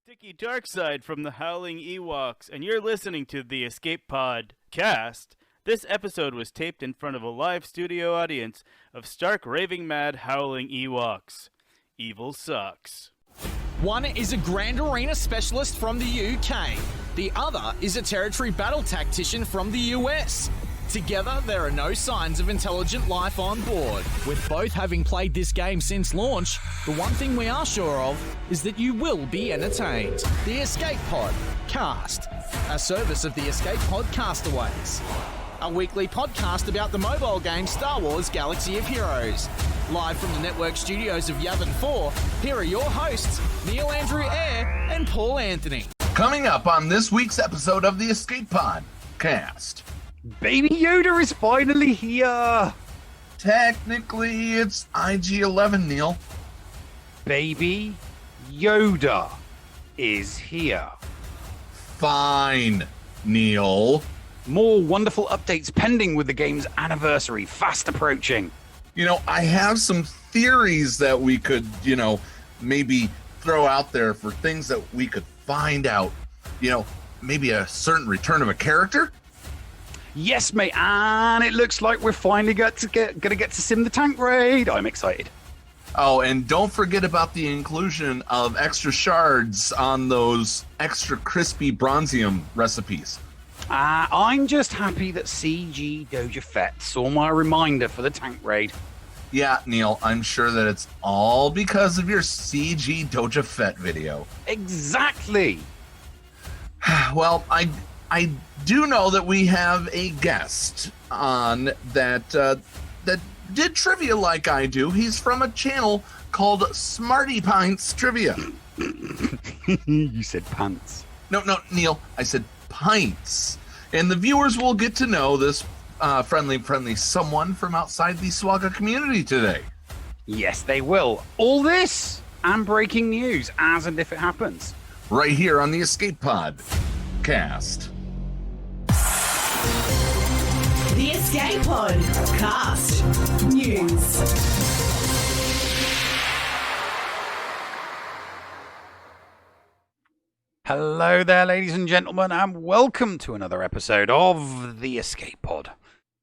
Sticky Darkside from the Howling Ewoks, and you're listening to the Escape Pod cast. This episode was taped in front of a live studio audience of stark raving mad howling Ewoks. Evil sucks. One is a Grand Arena specialist from the UK. The other is a territory battle tactician from the US. Together, there are no signs of intelligent life on board. With both having played this game since launch, the one thing we are sure of is that you will be entertained. The Escape Pod Cast, a service of the Escape Pod Castaways. A weekly podcast about the mobile game Star Wars Galaxy of Heroes. Live from the network studios of Yavin 4, here are your hosts, Neil Andrew Eyre and Paul Anthony. Coming up on this week's episode of the Escape Pod Cast. Baby Yoda is finally here! Technically, it's IG-11, Neil. Baby Yoda is here. Fine, Neil. More wonderful updates pending with the game's anniversary fast approaching. You know, I have some theories that we could, maybe throw out there for things that we could find out. Maybe a certain return of a character? Yes, mate, and it looks like we're finally gonna get to sim the tank raid. I'm excited. Oh, and don't forget about the inclusion of extra shards on those extra crispy bronzium recipes. I'm just happy that SWGOH Sheets saw my reminder for the tank raid. Yeah, Neil, I'm sure that it's all because of your SWGOH Sheets video. Exactly. Well, I do know that we have a guest on that did trivia like I do. He's from a channel called Smarty Pints Trivia. You said pants. No, Neil, I said pints. And the viewers will get to know this friendly someone from outside the SWGOH community today. Yes, they will. All this and breaking news as and if it happens. Right here on the Escape Pod Cast. The Escape Pod Cast News. Hello there, ladies and gentlemen, and welcome to another episode of The Escape Pod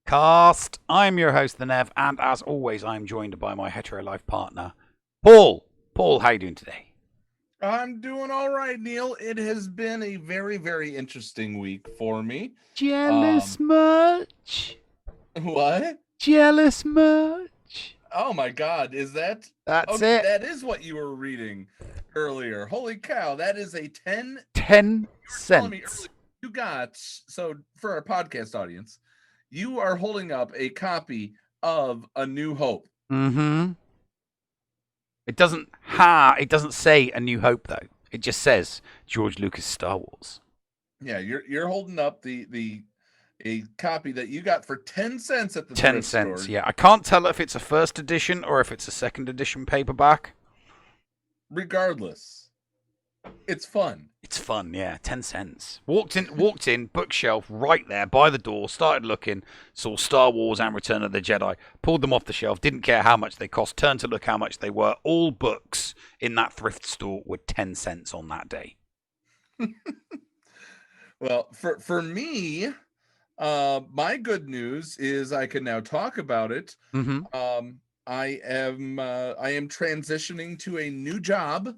Cast. I'm your host, The Nev, and as always, I'm joined by my hetero life partner, Paul. Paul, how you doing today? I'm doing all right, Neil. It has been a very, very interesting week for me. Jealous much? What? Jealous much? Oh my God, is that? That's it. That is what you were reading earlier. Holy cow, that is a 10 cents. You got, so for our podcast audience, you are holding up a copy of A New Hope. Mm-hmm. It doesn't say A New Hope though. It just says George Lucas Star Wars. Yeah, you're holding up a copy that you got for 10 cents at the 10 thrift cents, store. yeah. I can't tell if it's a first edition or if it's a second edition paperback. Regardless, it's fun. It's fun, yeah. 10 cents. Walked in, bookshelf right there by the door, started looking, saw Star Wars and Return of the Jedi, pulled them off the shelf, didn't care how much they cost, turned to look how much they were. All books in that thrift store were 10 cents on that day. Well, for me, my good news is I can now talk about it. Mm-hmm. I am transitioning to a new job.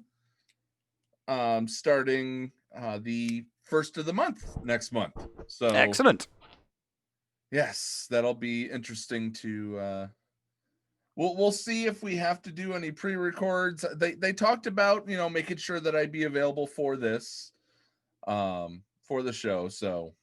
Starting the first of the month next month. So excellent. Yes, that'll be interesting to. We'll see if we have to do any pre-records. They talked about making sure that I'd be available for this, for the show. So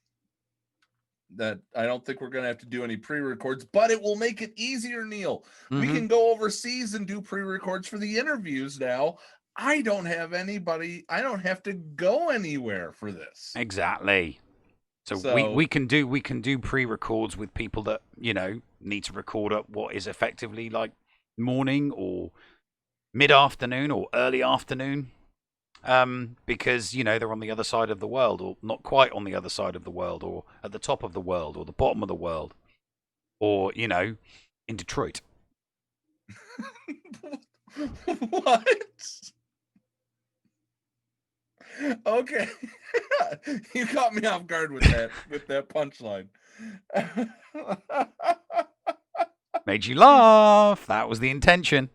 that I don't think we're gonna have to do any pre-records, but it will make it easier, Neil. Mm-hmm. We can go overseas and do pre-records for the interviews now. I don't have anybody. I don't have to go anywhere for this. Exactly. So we can do pre-records with people that need to record at what is effectively like morning or mid-afternoon or early afternoon, because they're on the other side of the world, or not quite on the other side of the world, or at the top of the world, or the bottom of the world, or in Detroit. What? Okay. You caught me off guard with that punchline. Made you laugh. That was the intention.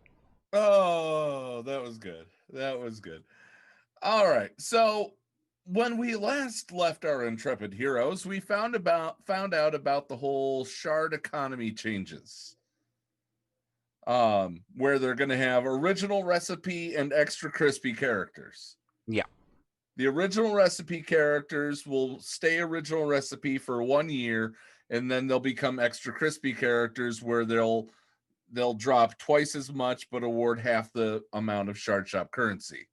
Oh, that was good. That was good. All right. So when we last left our intrepid heroes, we found out about the whole shard economy changes. Where they're going to have original recipe and extra crispy characters. Yeah. The original recipe characters will stay original recipe for 1 year, and then they'll become extra crispy characters where they'll drop twice as much but award half the amount of shard shop currency.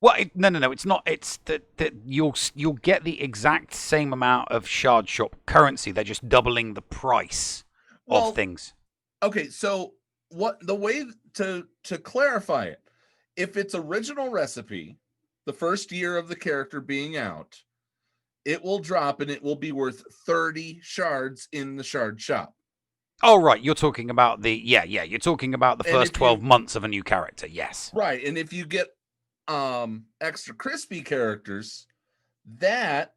Well, no. It's not. It's that you'll get the exact same amount of shard shop currency. They're just doubling the price of things. Okay, so the way to clarify it, if it's original recipe, the first year of the character being out, it will drop and it will be worth 30 shards in the shard shop. Oh, right. You're talking about you're talking about the first 12 months of a new character. Yes. Right. And if you get extra crispy characters, that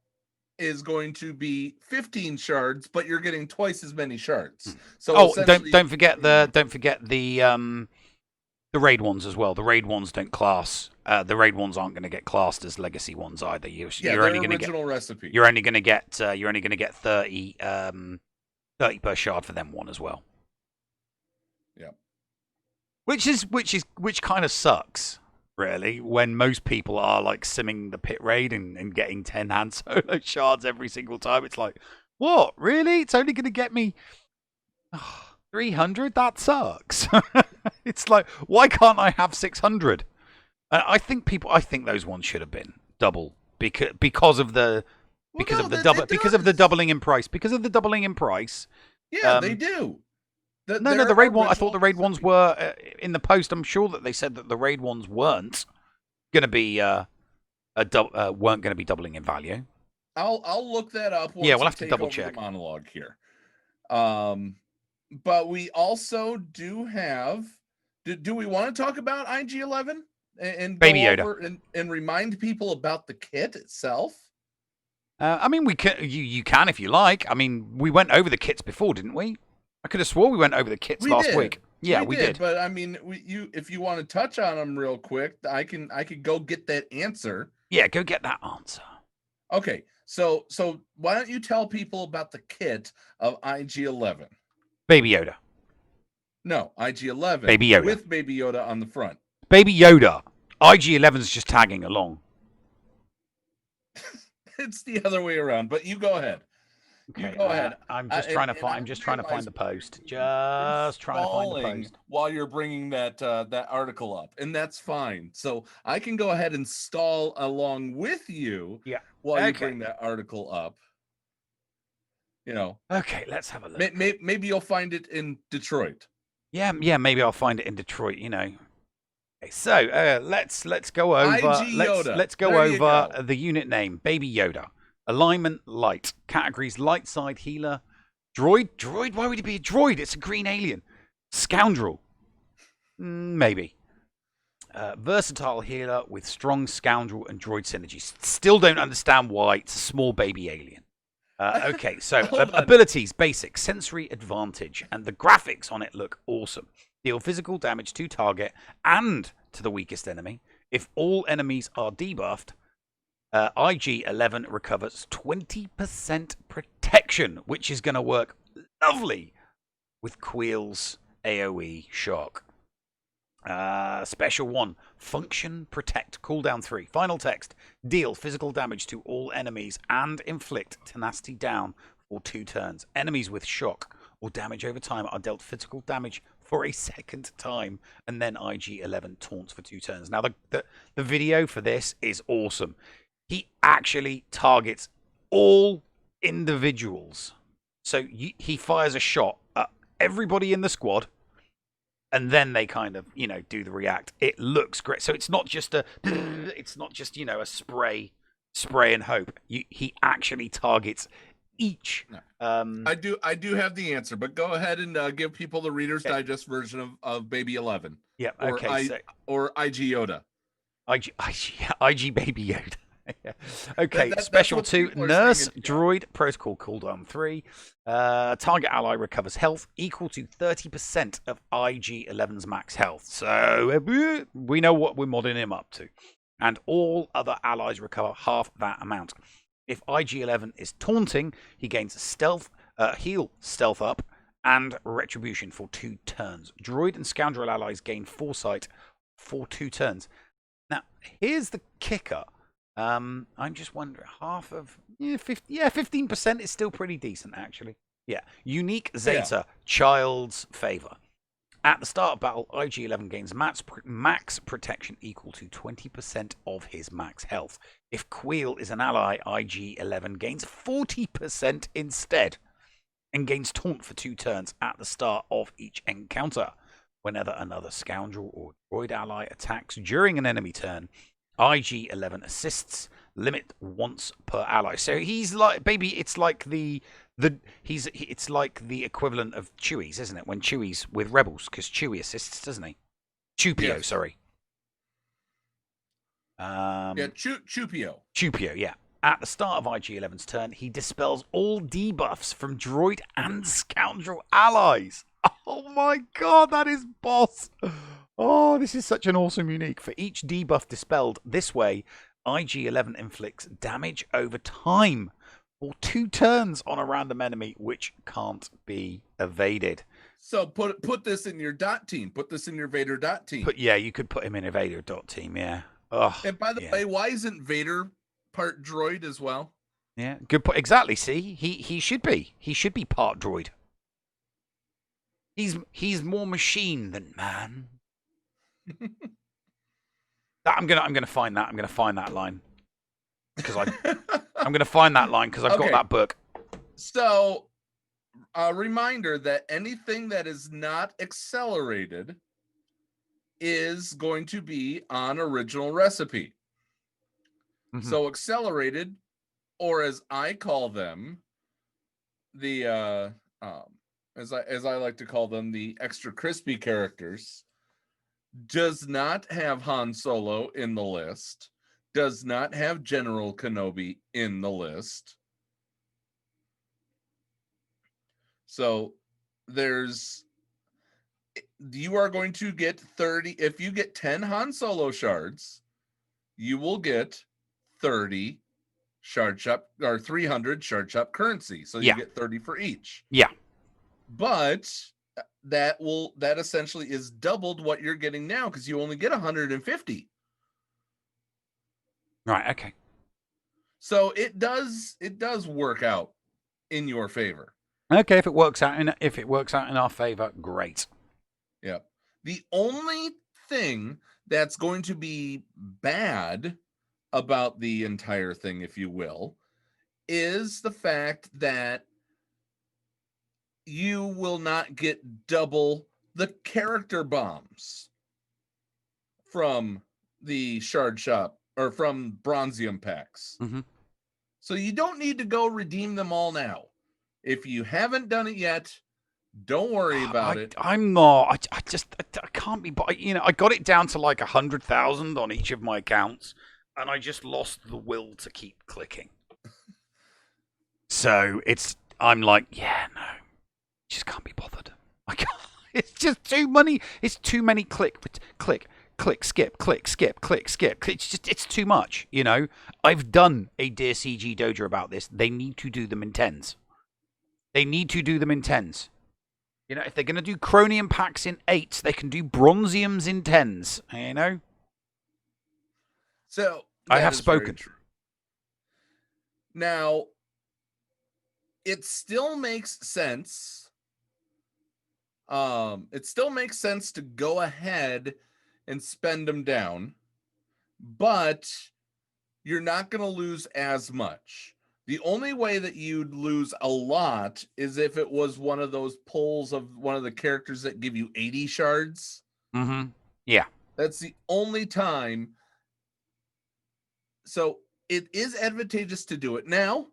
is going to be 15 shards, but you're getting twice as many shards. So don't forget the raid ones as well. The raid ones don't class. The raid ones aren't going to get classed as legacy ones either. You're only going to get recipe. You're only going to get 30 per shard for them one as well. Yeah. Which kind of sucks, really, when most people are like simming the pit raid and getting 10 hand solo shards every single time. It's like, what? Really? It's only going to get me 300? That sucks. It's like, why can't I have 600? I think those ones should have been double because of the doubling in price. Because of the doubling in price. Yeah, they do. The raid one. I thought the raid ones were in the post. I'm sure that they said that the raid ones weren't going to be weren't going to be doubling in value. I'll look that up. Once we'll have to double check the monologue here. But we also do have. Do we want to talk about IG-11 and Baby go Yoda over and remind people about the kit itself? I mean, we can. You can if you like. I mean, we went over the kits before, didn't we? I could have swore we went over the kits last week. Yeah, we did. But I mean, if you want to touch on them real quick, I could go get that answer. Yeah, go get that answer. Okay, so why don't you tell people about the kit of IG-11? Baby Yoda. No, IG-11. Baby Yoda. With Baby Yoda on the front. Baby Yoda. IG-11's just tagging along. It's the other way around, but you go ahead. Okay, you go ahead. I'm just trying to find the post. Just trying to find the post while you're bringing that article up, and that's fine. So I can go ahead and stall along with you. Yeah. While you bring that article up. You know. Okay, let's have a look. Maybe you'll find it in Detroit. Yeah. Maybe I'll find it in Detroit. You know. Okay, so let's go over. Let's go over the unit name. Baby Yoda. Alignment light. Categories light side healer. Droid? Why would it be a droid? It's a green alien. Scoundrel. Maybe. Versatile healer with strong scoundrel and droid synergies. Still don't understand why it's a small baby alien. Okay, so abilities, basic, sensory advantage, and the graphics on it look awesome. Deal physical damage to target and to the weakest enemy. If all enemies are debuffed, IG-11 recovers 20% protection, which is going to work lovely with Queel's AoE shock. Special 1, function, protect, cooldown 3. Final text, deal physical damage to all enemies and inflict tenacity down for 2 turns. Enemies with shock or damage over time are dealt physical damage for a second time, and then IG-11 taunts for 2 turns. Now, the video for this is awesome. He actually targets all individuals. So he fires a shot at everybody in the squad, and then they kind of, do the react. It looks great. So it's not just a spray and hope. He actually targets each. I do have the answer, but go ahead and give people the Reader's Digest version of Baby 11. Yeah. Or okay. or IG Yoda. IG Baby Yoda. Okay, That's special what 2, people are Nurse saying it's- Droid, protocol cooldown 3. Target ally recovers health equal to 30% of IG-11's max health. So we know what we're modding him up to. And all other allies recover half that amount. If IG-11 is taunting, he gains stealth, heal stealth up, and retribution for 2 turns. Droid and scoundrel allies gain foresight for 2 turns. Now, here's the kicker. I'm just wondering, half of 15% is still pretty decent, actually. Yeah, unique Zeta, Child's Favor. At the start of battle, IG-11 gains max protection equal to 20% of his max health. If Queel is an ally, IG-11 gains 40% instead, and gains taunt for 2 turns at the start of each encounter. Whenever another scoundrel or droid ally attacks during an enemy turn, IG-11 assists, limit once per ally. So he's like, baby, it's like it's like the equivalent of Chewie's, isn't it? When Chewie's with Rebels, because Chewie assists, doesn't he? Chupio, Yes. sorry. Chupio. Chupio, yeah. At the start of IG-11's turn, he dispels all debuffs from droid and scoundrel allies. Oh my god, that is boss. Oh, this is such an awesome unique. For each debuff dispelled this way, IG-11 inflicts damage over time for 2 turns on a random enemy, which can't be evaded. So put this in your dot team. Put this in your Vader dot team. Yeah, you could put him in a Vader dot team, yeah. Oh, And by the way, why isn't Vader part droid as well? Yeah, good point. Exactly. See, he should be. He should be part droid. He's more machine than man. I'm gonna find that. I'm gonna find that line because I'm gonna find that line because I've got that book. So, a reminder that anything that is not accelerated is going to be on original recipe. Mm-hmm. So accelerated, or as I call them, the as I like to call them, the extra crispy characters, does not have Han Solo in the list, does not have General Kenobi in the list. So you are going to get 30. If you get 10 Han Solo shards, you will get 30 shard shop or 300 shard shop currency. So you get 30 for each. Yeah. But that essentially is doubled what you're getting now because you only get 150. Right. Okay. So it does work out in your favor. Okay, if it works out in our favor, great. Yeah. The only thing that's going to be bad about the entire thing, if you will, is the fact that you will not get double the character bombs from the shard shop or from Bronzium packs. Mm-hmm. So you don't need to go redeem them all now. If you haven't done it yet, don't worry about it. I'm not. I can't be. But I got it down to like 100,000 on each of my accounts, and I just lost the will to keep clicking. So I'm like, yeah, no, just can't be bothered. I can't. It's just too many. It's too many click, skip. It's too much. I've done a Dear CG Dojo about this. They need to do them in 10s. If they're going to do Chronium packs in 8s, they can do Bronziums in 10s. So I have spoken. Now, it still makes sense. It still makes sense to go ahead and spend them down, but you're not going to lose as much. The only way that you'd lose a lot is if it was one of those pulls of one of the characters that give you 80 shards. Mm-hmm. Yeah. That's the only time. So it is advantageous to do it now,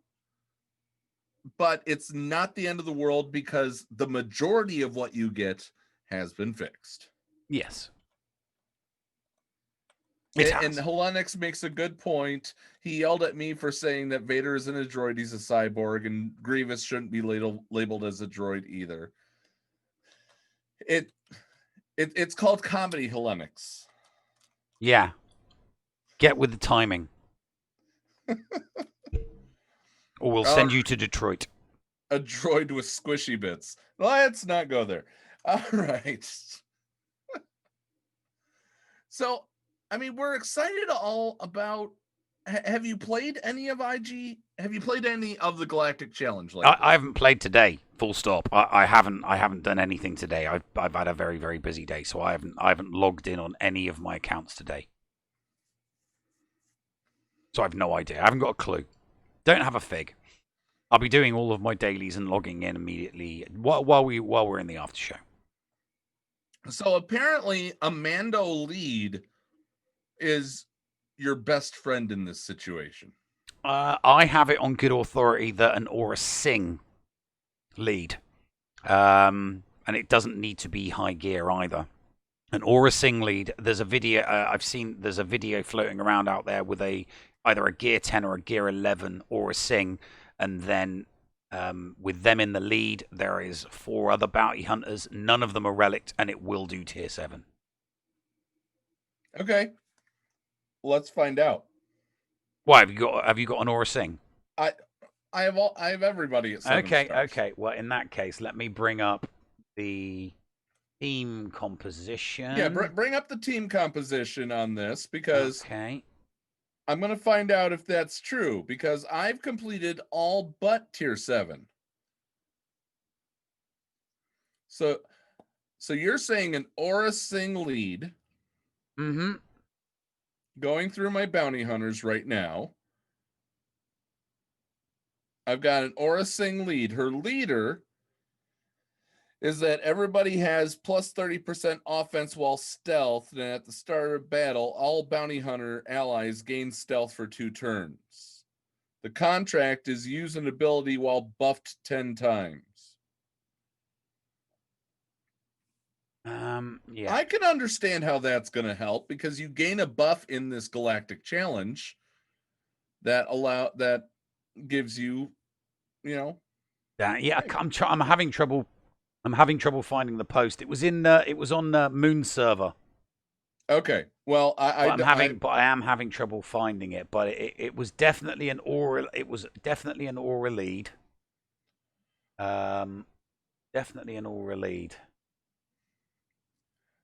but it's not the end of the world because the majority of what you get has been fixed. Yes. And Helenix makes a good point. He yelled at me for saying that Vader isn't a droid, he's a cyborg, and Grievous shouldn't be labeled as a droid either. It's called comedy, Helenix. Yeah. Get with the timing. Or we'll send you to Detroit. A droid with squishy bits. Let's not go there. All right. So, I mean, we're excited all about. Have you played any of IG? Have you played any of the Galactic Challenge? I haven't played today. Full stop. I haven't done anything today. I've had a very, very busy day, so I haven't logged in on any of my accounts today. So I've no idea. I haven't got a clue. Don't have a fig. I'll be doing all of my dailies and logging in immediately while we're in the after show. So apparently, a Mando lead is your best friend in this situation. I have it on good authority that an Aura Singh lead, and it doesn't need to be high gear either. An Aura Singh lead. There's a video I've seen. There's a video floating around out there with either a gear 10 or a gear 11 Aura Singh, and then with them in the lead, there is 4 other bounty hunters. None of them are relict, and it will do tier 7. Okay, let's find out. Why have you got an Aura Singh? I have everybody at 7 stars. Okay. Well, in that case, let me bring up the team composition. Yeah, bring up the team composition on this, because okay. I'm going to find out if that's true, because I've completed all but tier 7. So you're saying an Aura Singh lead. Mm-hmm. Going through my bounty hunters right now. I've got an Aura Singh lead. Her leader is that everybody has plus 30% offense while stealth, and at the start of battle, all bounty hunter allies gain stealth for 2 turns. The contract is use an ability while buffed 10 times. Yeah. I can understand how that's going to help, because you gain a buff in this Galactic Challenge that gives you, Yeah. I'm having trouble finding the post. It was on Moon server. Okay. Well, I am having trouble finding it, but it was definitely an Aura. It was definitely an Aura lead. Definitely an Aura lead.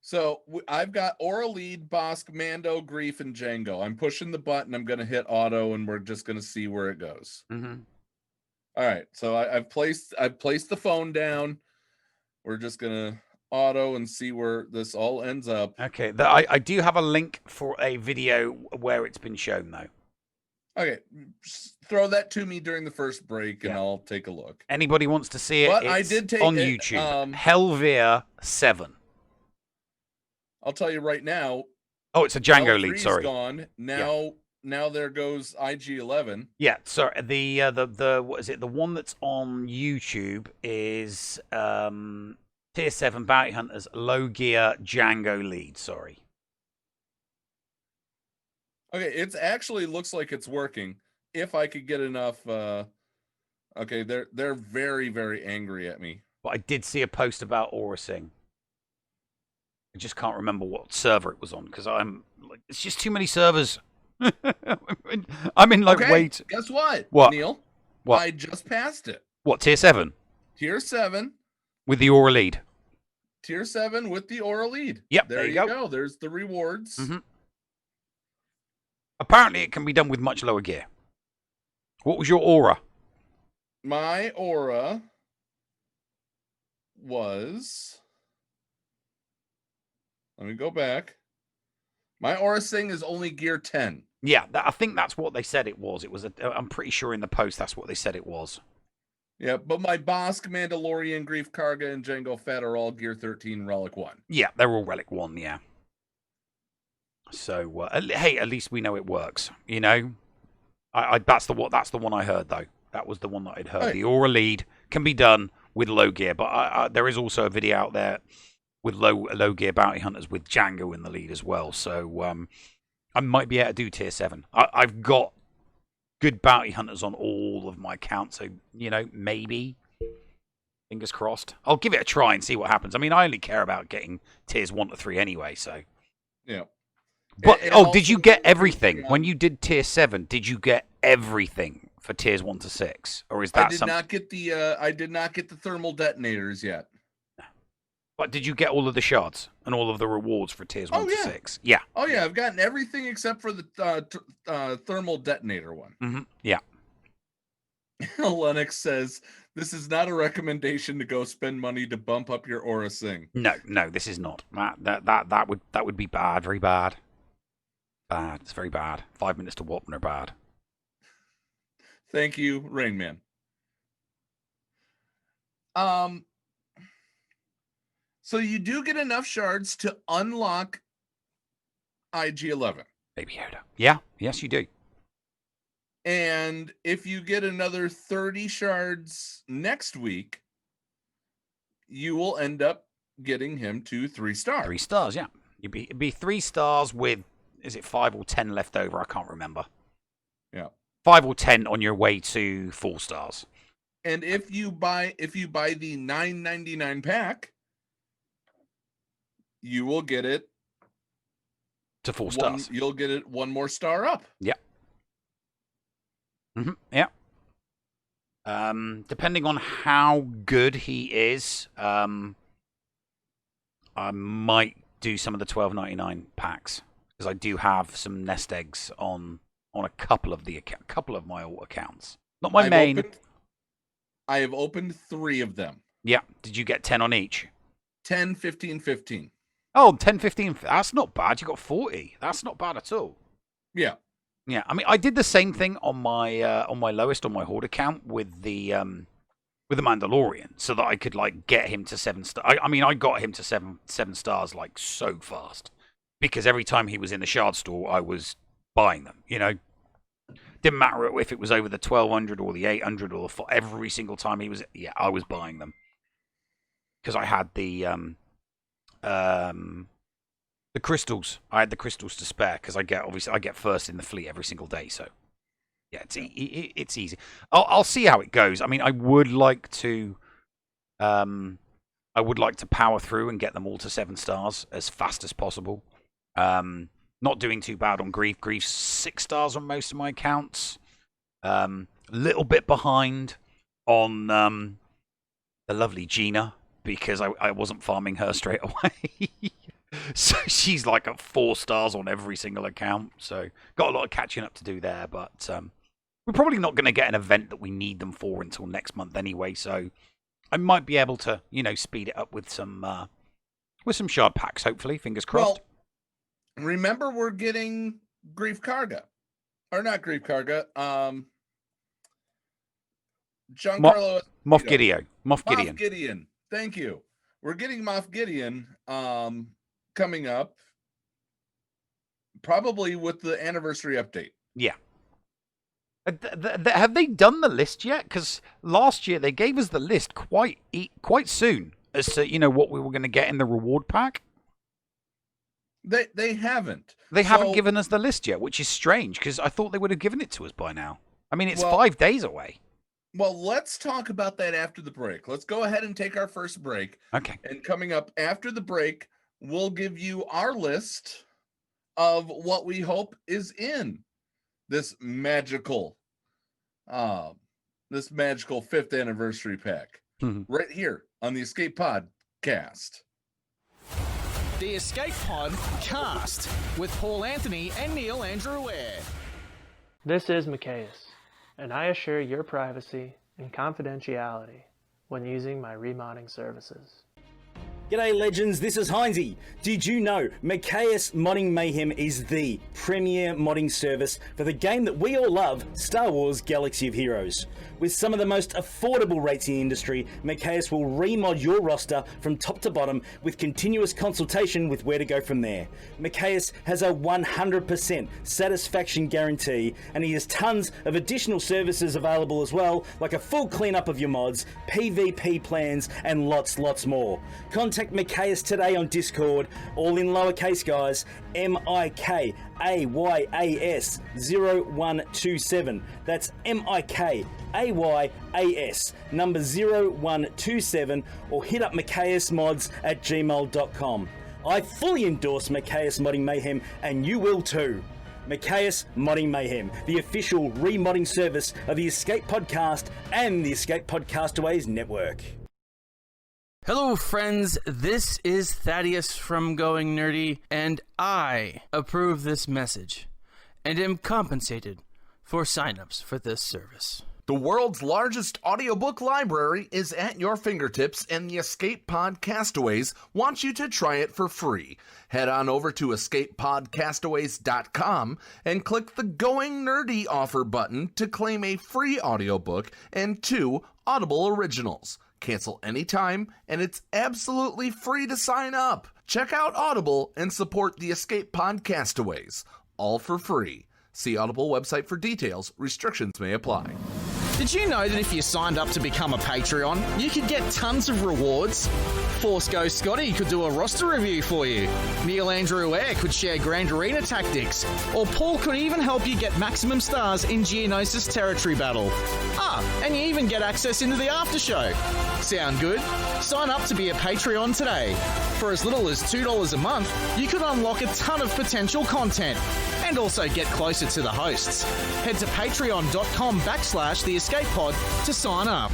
So I've got Aura lead, Bosk, Mando, Grief, and Django. I'm pushing the button. I'm going to hit auto, and we're just going to see where it goes. Mm-hmm. All right. So I've placed the phone down. We're just going to auto and see where this all ends up. Okay. I do have a link for a video where it's been shown, though. Okay. Just throw that to me during the first break, and I'll take a look. Anybody wants to see it? But it's I did take on it, YouTube. Helveer 7. I'll tell you right now. Oh, it's a Django L3's lead. Sorry. Gone now. Now there goes IG-11. Yeah. Sorry. The what is it? The one that's on YouTube is tier 7 bounty hunters, low gear Django lead. Sorry. Okay, it actually looks like it's working. If I could get enough. Okay, they're very, very angry at me. But I did see a post about Aura Singh. I just can't remember what server it was on, because it's just too many servers. I'm in like wait. Guess what? What? Neil? What? I just passed it. What, tier 7? Tier 7. With the Aura lead. Tier 7 with the Aura lead. Yep. There you go. There's the rewards. Mm-hmm. Apparently it can be done with much lower gear. What was your Aura? My Aura was... Let me go back. My Aura Singh is only gear 10. Yeah, I think that's what they said it was. I'm pretty sure in the post that's what they said it was. Yeah, but my Bosk, Mandalorian, Grief, Karga, and Jango Fett are all gear 13, Relic 1. Yeah, they're all Relic 1, yeah. So, hey, at least we know it works, you know? That's the one I heard, though. That was the one that I'd heard. Right. The Aura lead can be done with low gear, but there is also a video out there with low gear bounty hunters with Django in the lead as well. So I might be able to do tier 7. I've got good bounty hunters on all of my accounts, so, maybe. Fingers crossed. I'll give it a try and see what happens. I mean, I only care about getting tiers 1 to 3 anyway, so. Yeah. But, did you get everything? When you did tier 7, did you get everything for tiers 1 to 6? Or is that I did not get the thermal detonators yet. But did you get all of the shards and all of the rewards for tiers 1 to 6? Yeah. Oh, yeah. I've gotten everything except for the thermal detonator one. Mm-hmm. Yeah. Lennox says, this is not a recommendation to go spend money to bump up your aura sing. No, this is not. That would be bad. Very bad. Bad. It's very bad. 5 minutes to warp and are bad. Thank you, Rain Man. So you do get enough shards to unlock IG-11. Baby Yoda. Yeah, yes you do. And if you get another 30 shards next week, you will end up getting him to 3 stars. 3 stars, yeah. It'd be 3 stars with, is it 5 or 10 left over? I can't remember. Yeah. 5 or 10 on your way to 4 stars. And if you buy the $9.99 pack, you will get it to 4 stars. You'll get it 1 more star up. Yeah. Mm-hmm. Yeah. Depending on how good he is, I might do some of the $12.99 packs because I do have some nest eggs on a couple of my alt accounts. Not my main. I have opened 3 of them. Yeah. Did you get 10 on each? 10, 15, 15. Oh, 10, 15. That's not bad. You got 40. That's not bad at all. Yeah. Yeah. I mean, I did the same thing on my my Horde account with the Mandalorian, so that I could get him to 7 stars. I mean, I got him to seven stars so fast because every time he was in the shard store, I was buying them. Didn't matter if it was over the 1200 or the 800 or every single time he was. Yeah, I was buying them because I had the crystals. I had the crystals to spare because I get first in the fleet every single day. So yeah, it's easy. I'll see how it goes. I mean, I would like to power through and get them all to 7 stars as fast as possible. Not doing too bad on Grief. Grief's 6 stars on most of my accounts. A little bit behind on the lovely Gina because I wasn't farming her straight away. So she's at 4 stars on every single account. So got a lot of catching up to do there. But we're probably not going to get an event that we need them for until next month anyway. So I might be able to, speed it up with some shard packs. Hopefully, fingers crossed. Well, remember, we're getting Grief Karga, or not Grief Karga. Giancarlo Moff Gideon. Moff Gideon. Thank you. We're getting Moff Gideon coming up, probably with the anniversary update. Yeah. Have they done the list yet? Because last year they gave us the list quite soon as to what we were going to get in the reward pack. They haven't. They haven't given us the list yet, which is strange because I thought they would have given it to us by now. I mean, it's 5 days away. Well, let's talk about that after the break. Let's go ahead and take our first break. Okay. And coming up after the break, we'll give you our list of what we hope is in this magical 5th anniversary pack. Mm-hmm. Right here on the Escape Podcast. The Escape Pod Cast with Paul Anthony and Neil Andrew Ware. This is Micaeus, and I assure your privacy and confidentiality when using my remodding services. G'day legends, this is Heinzie. Did you know Micaeus Modding Mayhem is the premier modding service for the game that we all love, Star Wars Galaxy of Heroes? With some of the most affordable rates in the industry, Micaeus will remod your roster from top to bottom with continuous consultation with where to go from there. Micaeus has a 100% satisfaction guarantee, and he has tons of additional services available as well, like a full cleanup of your mods, PvP plans, and lots more. Contact contact Micaeus today on Discord, all in lowercase, guys, MIKAYAS 0127. That's MIKAYAS number 0127, or hit up micaeusmods@gmail.com. I fully endorse Micaeus Modding Mayhem, and you will too. Micaeus Modding Mayhem, the official remodding service of the Escape Podcast and the Escape Podcastaways Network. Hello, friends. This is Thaddeus from Going Nerdy, and I approve this message and am compensated for signups for this service. The world's largest audiobook library is at your fingertips, and the Escape Pod Castaways wants you to try it for free. Head on over to escapepodcastaways.com and click the Going Nerdy offer button to claim a free audiobook and 2 Audible originals. Cancel anytime, and it's absolutely free to sign up. Check out Audible and support the Escape Pod Castaways, all for free. See Audible website for details. Restrictions may apply. Did you know that if you signed up to become a Patreon, you could get tons of rewards? Force Ghost Scotty could do a roster review for you. Neil Andrew Air could share Grand Arena tactics. Or Paul could even help you get maximum stars in Geonosis Territory Battle. And you even get access into the after show. Sound good? Sign up to be a Patreon today. For as little as $2 a month, you could unlock a ton of potential content and also get closer to the hosts. Head to patreon.com/the Escape Pod to sign up.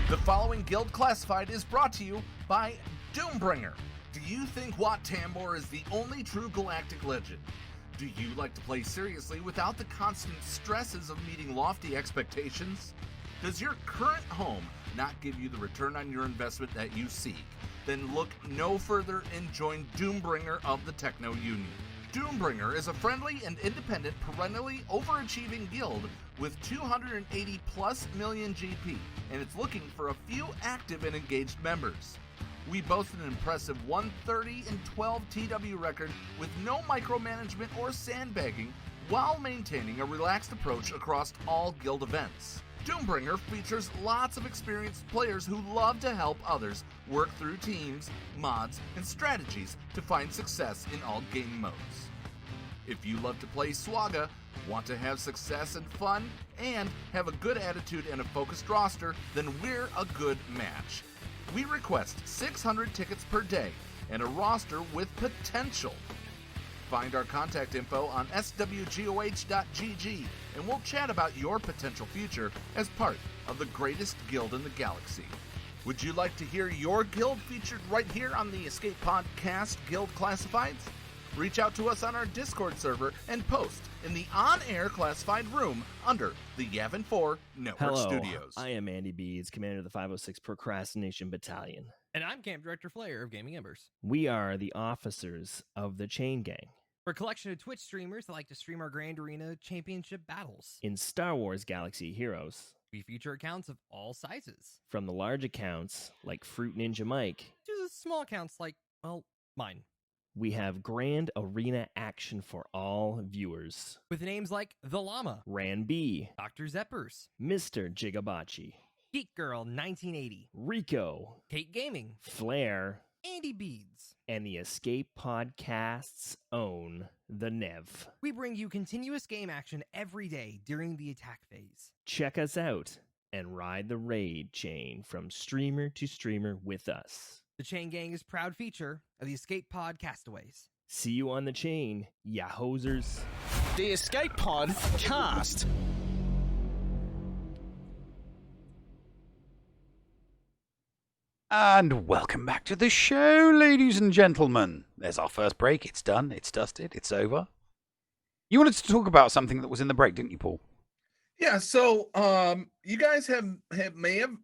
The following Guild Classified is brought to you by Doombringer. Do you think Wat Tambor is the only true galactic legend? Do you like to play seriously without the constant stresses of meeting lofty expectations? Does your current home not give you the return on your investment that you seek? Then look no further and join Doombringer of the Techno Union. Doombringer is a friendly and independent, perennially overachieving guild with 280 plus million GP, and it's looking for a few active and engaged members. We boast an impressive 130 and 12 TW record with no micromanagement or sandbagging, while maintaining a relaxed approach across all guild events. Doombringer features lots of experienced players who love to help others work through teams, mods, and strategies to find success in all game modes. If you love to play SWGOH, want to have success and fun, and have a good attitude and a focused roster, then we're a good match. We request 600 tickets per day and a roster with potential. Find our contact info on SWGOH.GG, and we'll chat about your potential future as part of the greatest guild in the galaxy. Would you like to hear your guild featured right here on the Escape Podcast Guild Classifieds? Reach out to us on our Discord server and post in the on-air classified room under the Yavin 4 Network Studios. I am Andy Bees, commander of the 506 Procrastination Battalion. And I'm Camp Director Flair of Gaming Embers. We are the officers of the Chain Gang. We're a collection of Twitch streamers that like to stream our Grand Arena Championship battles. In Star Wars Galaxy Heroes, we feature accounts of all sizes. From the large accounts, like Fruit Ninja Mike, to the small accounts like, well, mine. We have Grand Arena action for all viewers. With names like The Llama, Ran B, Dr. Zeppers, Mr. Jigabachi, Geek Girl 1980, Rico, Kate Gaming, Flair, Andy Beads, and the Escape Podcast's own, The Nev. We bring you continuous game action every day during the attack phase. Check us out and ride the raid chain from streamer to streamer with us. The Chain Gang is proud feature of the Escape Pod Castaways. See you on the chain, ya hosers. The Escape Pod Cast. And welcome back to the show, ladies and gentlemen. There's our first break. It's done. It's dusted. It's over. You wanted to talk about something that was in the break, didn't you, Paul? Yeah, so you guys may have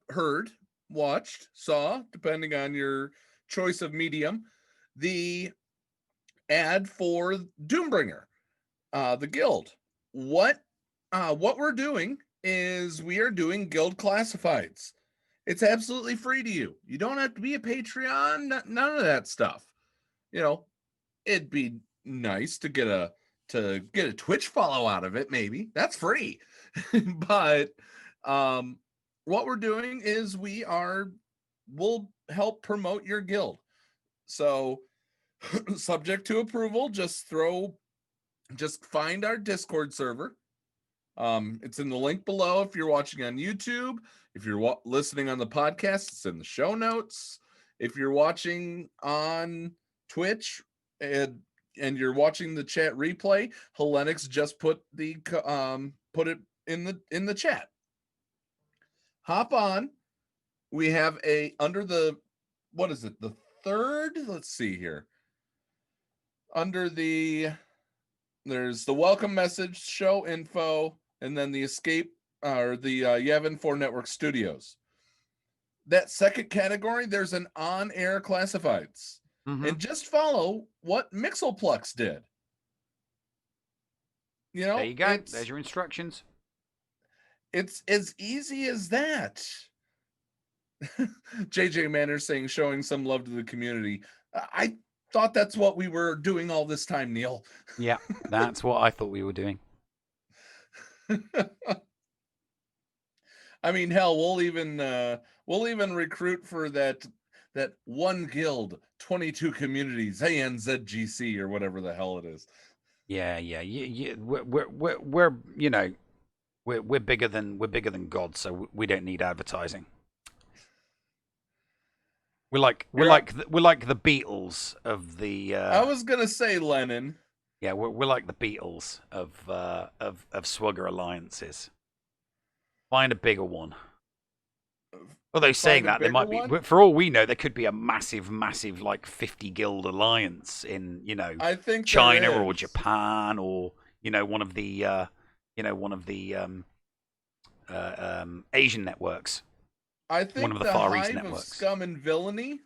heard, watched, saw, depending on your choice of medium, the ad for Doombringer, the guild. What we're doing is we are doing guild classifieds. It's absolutely free to you. You don't have to be a Patreon, none of that stuff. You know, it'd be nice to get a Twitch follow out of it, maybe. That's free. But what we're doing is we'll help promote your guild. So subject to approval, just find our Discord server. It's in the link below if you're watching on YouTube. If you're listening on the podcast, it's in the show notes. If you're watching on Twitch and you're watching the chat replay, Helenix just put it in the chat. Hop on. We have under the, what is it? The third, let's see here. There's the welcome message, show info, and then the escape or the Yevon 4 Network Studios. That second category, there's an on-air classifieds. And just follow what Mixelplux did. You know, there you go. There's your instructions. It's as easy as that. JJ Manners saying, showing some love to the community. I thought that's what we were doing all this time, Neil. Yeah, that's what I thought we were doing. I mean, hell, we'll even recruit for that one guild, 22 communities, ANZGC or whatever the hell it is. Yeah. We're you know, we're bigger than God, so we don't need advertising. We're like the Beatles of the. I was gonna say Lennon. Yeah, we're like the Beatles of SWGOH alliances. Find a bigger one. Although saying that, there might be, for all we know, there could be a massive like 50 guild alliance in, you know, I think China or Japan or, you know, one of the Asian networks. I think one of the Far East hive networks. Of scum and villainy.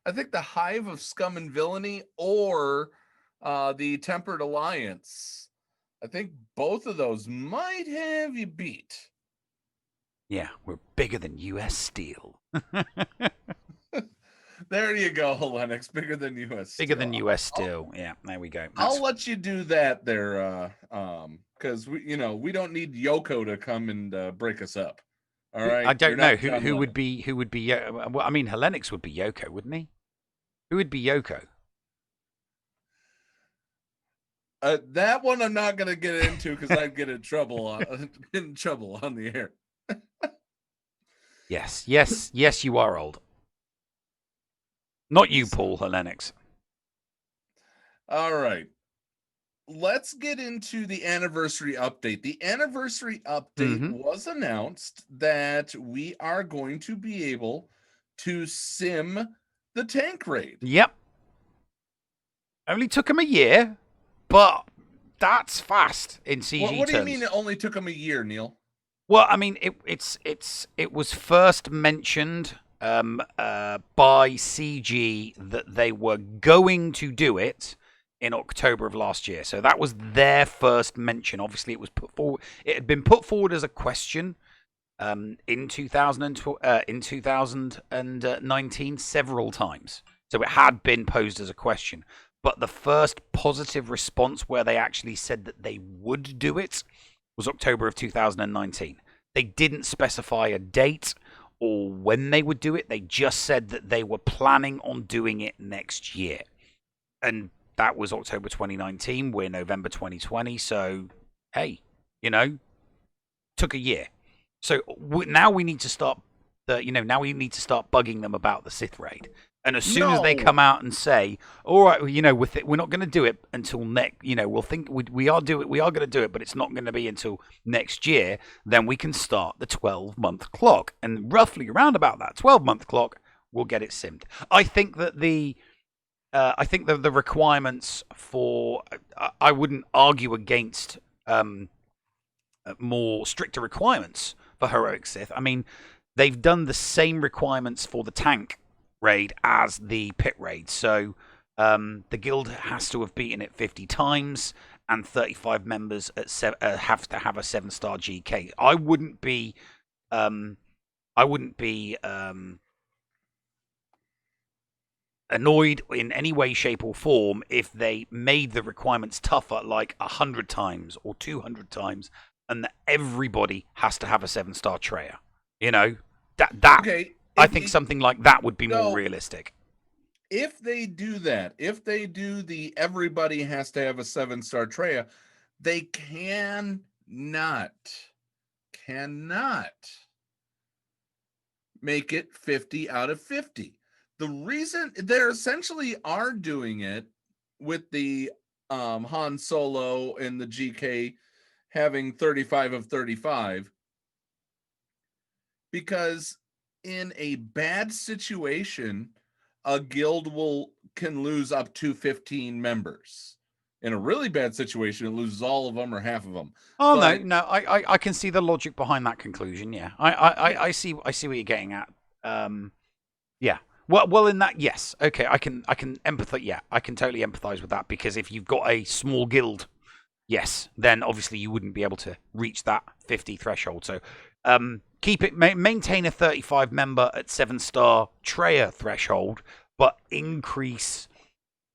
I think the hive of scum and villainy or the Tempered Alliance. I think both of those might have you beat. Yeah, we're bigger than U.S. Steel. There you go, Lennox. Bigger than U.S. Steel. Bigger than U.S. Steel. Yeah, there we go. I'll let you do that there, because we don't need Yoko to come and break us up. All right. I don't know who would be. Well, I mean, Helenix would be Yoko, wouldn't he? Who would be Yoko? That one I'm not going to get into because I'd get in trouble on the air. Yes, you are old. Not you, Paul Helenix. All right. Let's get into the anniversary update. The anniversary update was announced that we are going to be able to sim the tank raid. Yep. Only took him a year, but that's fast in CG terms. What do you mean it only took him a year, Neil? Well, I mean, it was first mentioned by CG that they were going to do it in October of last year. So that was their first mention. Obviously, it was put forward. It had been put forward as a question in 2019 several times. So it had been posed as a question. But the first positive response where they actually said that they would do it was October of 2019. They didn't specify a date or when they would do it. They just said that they were planning on doing it next year. And that was October 2019. We're November 2020. So, hey, took a year. So now we need to start bugging them about the Sith raid. And as soon as they come out and say, "All right, we're not going to do it until next," we'll think we are going to do it, but it's not going to be until next year. Then we can start the 12-month clock, and roughly around about that 12-month clock, we'll get it simmed. I think that the requirements for I wouldn't argue against more stricter requirements for heroic Sith. I mean, they've done the same requirements for the tank raid as the pit raid. So the guild has to have beaten it 50 times and 35 members at have to have a 7-star GK. I wouldn't be annoyed in any way, shape or form if they made the requirements tougher, like 100 times or 200 times, and that everybody has to have a 7-star Treya. Okay. I think something like that would be more realistic. If they do that, if they do the everybody has to have a 7-star Treya, they cannot make it 50 out of 50. The reason they're essentially are doing it with the Han Solo and the GK having 35 of 35, because in a bad situation, a guild can lose up to 15 members. In a really bad situation, it loses all of them or half of them. Oh, but, no, I can see the logic behind that conclusion. Yeah, I see what you're getting at. Yeah. Well, in that, yes, okay, I can empathize. Yeah, I can totally empathize with that, because if you've got a small guild, yes, then obviously you wouldn't be able to reach that 50 threshold. So, maintain a 35 member at 7-star Treya threshold, but increase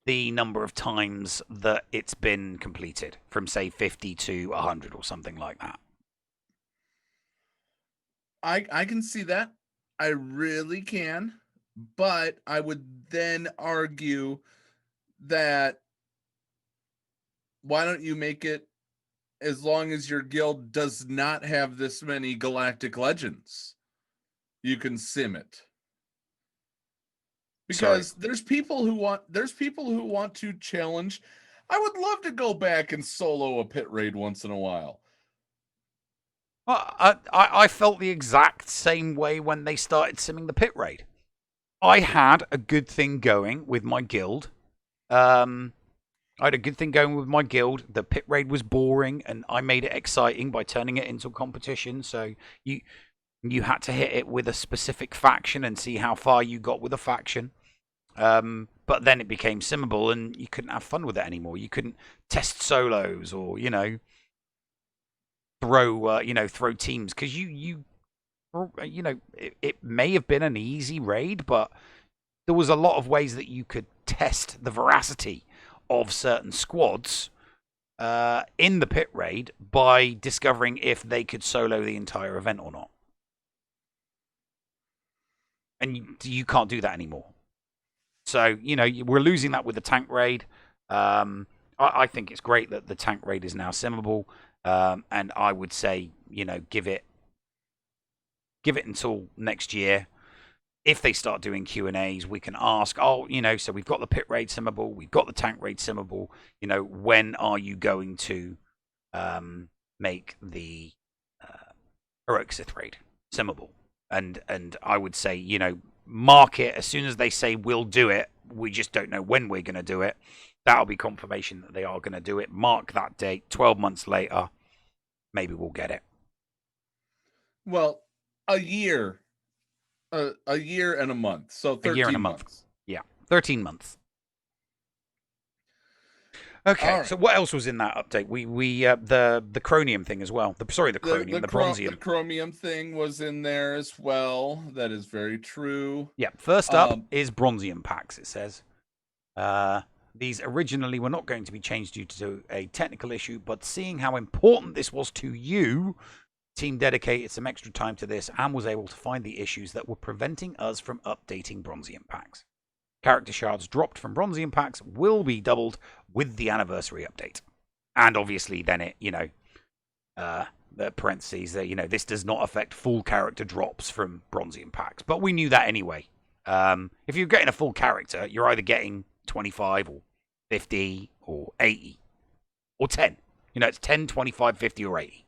the number of times that it's been completed from, say, 50 to 100 or something like that. I can see that. I really can. But I would then argue that why don't you make it as long as your guild does not have this many galactic legends? You can sim it. Because there's people who want to challenge. I would love to go back and solo a pit raid once in a while. Well, I felt the exact same way when they started simming the pit raid. I had a good thing going with my guild. The pit raid was boring, and I made it exciting by turning it into a competition. So you had to hit it with a specific faction and see how far you got with a faction. But then it became simmable, and you couldn't have fun with it anymore. You couldn't test solos or throw teams, because it may have been an easy raid, but there was a lot of ways that you could test the veracity of certain squads in the pit raid by discovering if they could solo the entire event or not. And you can't do that anymore. So, we're losing that with the tank raid. I think it's great that the tank raid is now simmable. And I would say, give it until next year. If they start doing Q&As, we can ask, so we've got the pit raid simmable, we've got the tank raid simmable. When are you going to make the heroic Sith raid simmable? And I would say, mark it as soon as they say we'll do it. We just don't know when we're going to do it. That'll be confirmation that they are going to do it. Mark that date. 12 months later, maybe we'll get it. Well, a year and a month. So 13 a year and a month. Months. Yeah, 13 months. Okay, right. So what else was in that update? We the chromium thing as well. The bronzium. The chromium thing was in there as well. That is very true. Yeah. First up is bronzium packs. It says these originally were not going to be changed due to a technical issue, but seeing how important this was to you, the team dedicated some extra time to this and was able to find the issues that were preventing us from updating bronzium packs. Character shards dropped from bronzium packs will be doubled with the anniversary update. And obviously then it, the parentheses that, this does not affect full character drops from bronzium packs. But we knew that anyway. If you're getting a full character, you're either getting 25 or 50 or 80 or 10. It's 10, 25, 50 or 80.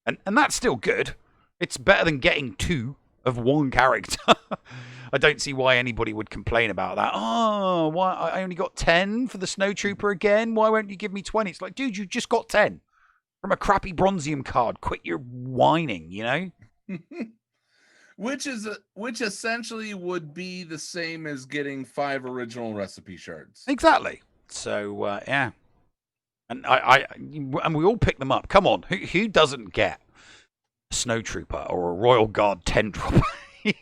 And that's still good. It's better than getting 2 of one character. I don't see why anybody would complain about that. Oh, why I only got 10 for the Snowtrooper again? Why won't you give me 20? It's like, dude, you just got 10 from a crappy bronzium card. Quit your whining, Which essentially would be the same as getting 5 original recipe shards. Exactly. So yeah, and we all pick them up. Come on, who doesn't get a Snowtrooper or a Royal Guard 10-drop?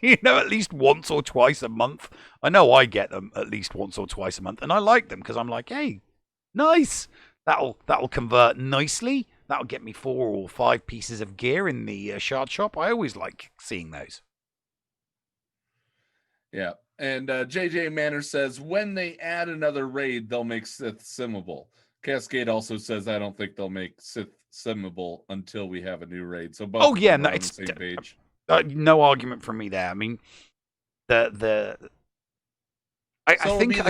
At least once or twice a month. I know I get them at least once or twice a month, and I like them because I'm like, hey, nice. That'll convert nicely. That'll get me 4 or 5 pieces of gear in the shard shop. I always like seeing those. Yeah. And JJ Manor says, when they add another raid, they'll make Sith simmable. Cascade also says, I don't think they'll make Sith simmable until we have a new raid. So both of them are on the same page. No argument from me there. I mean, I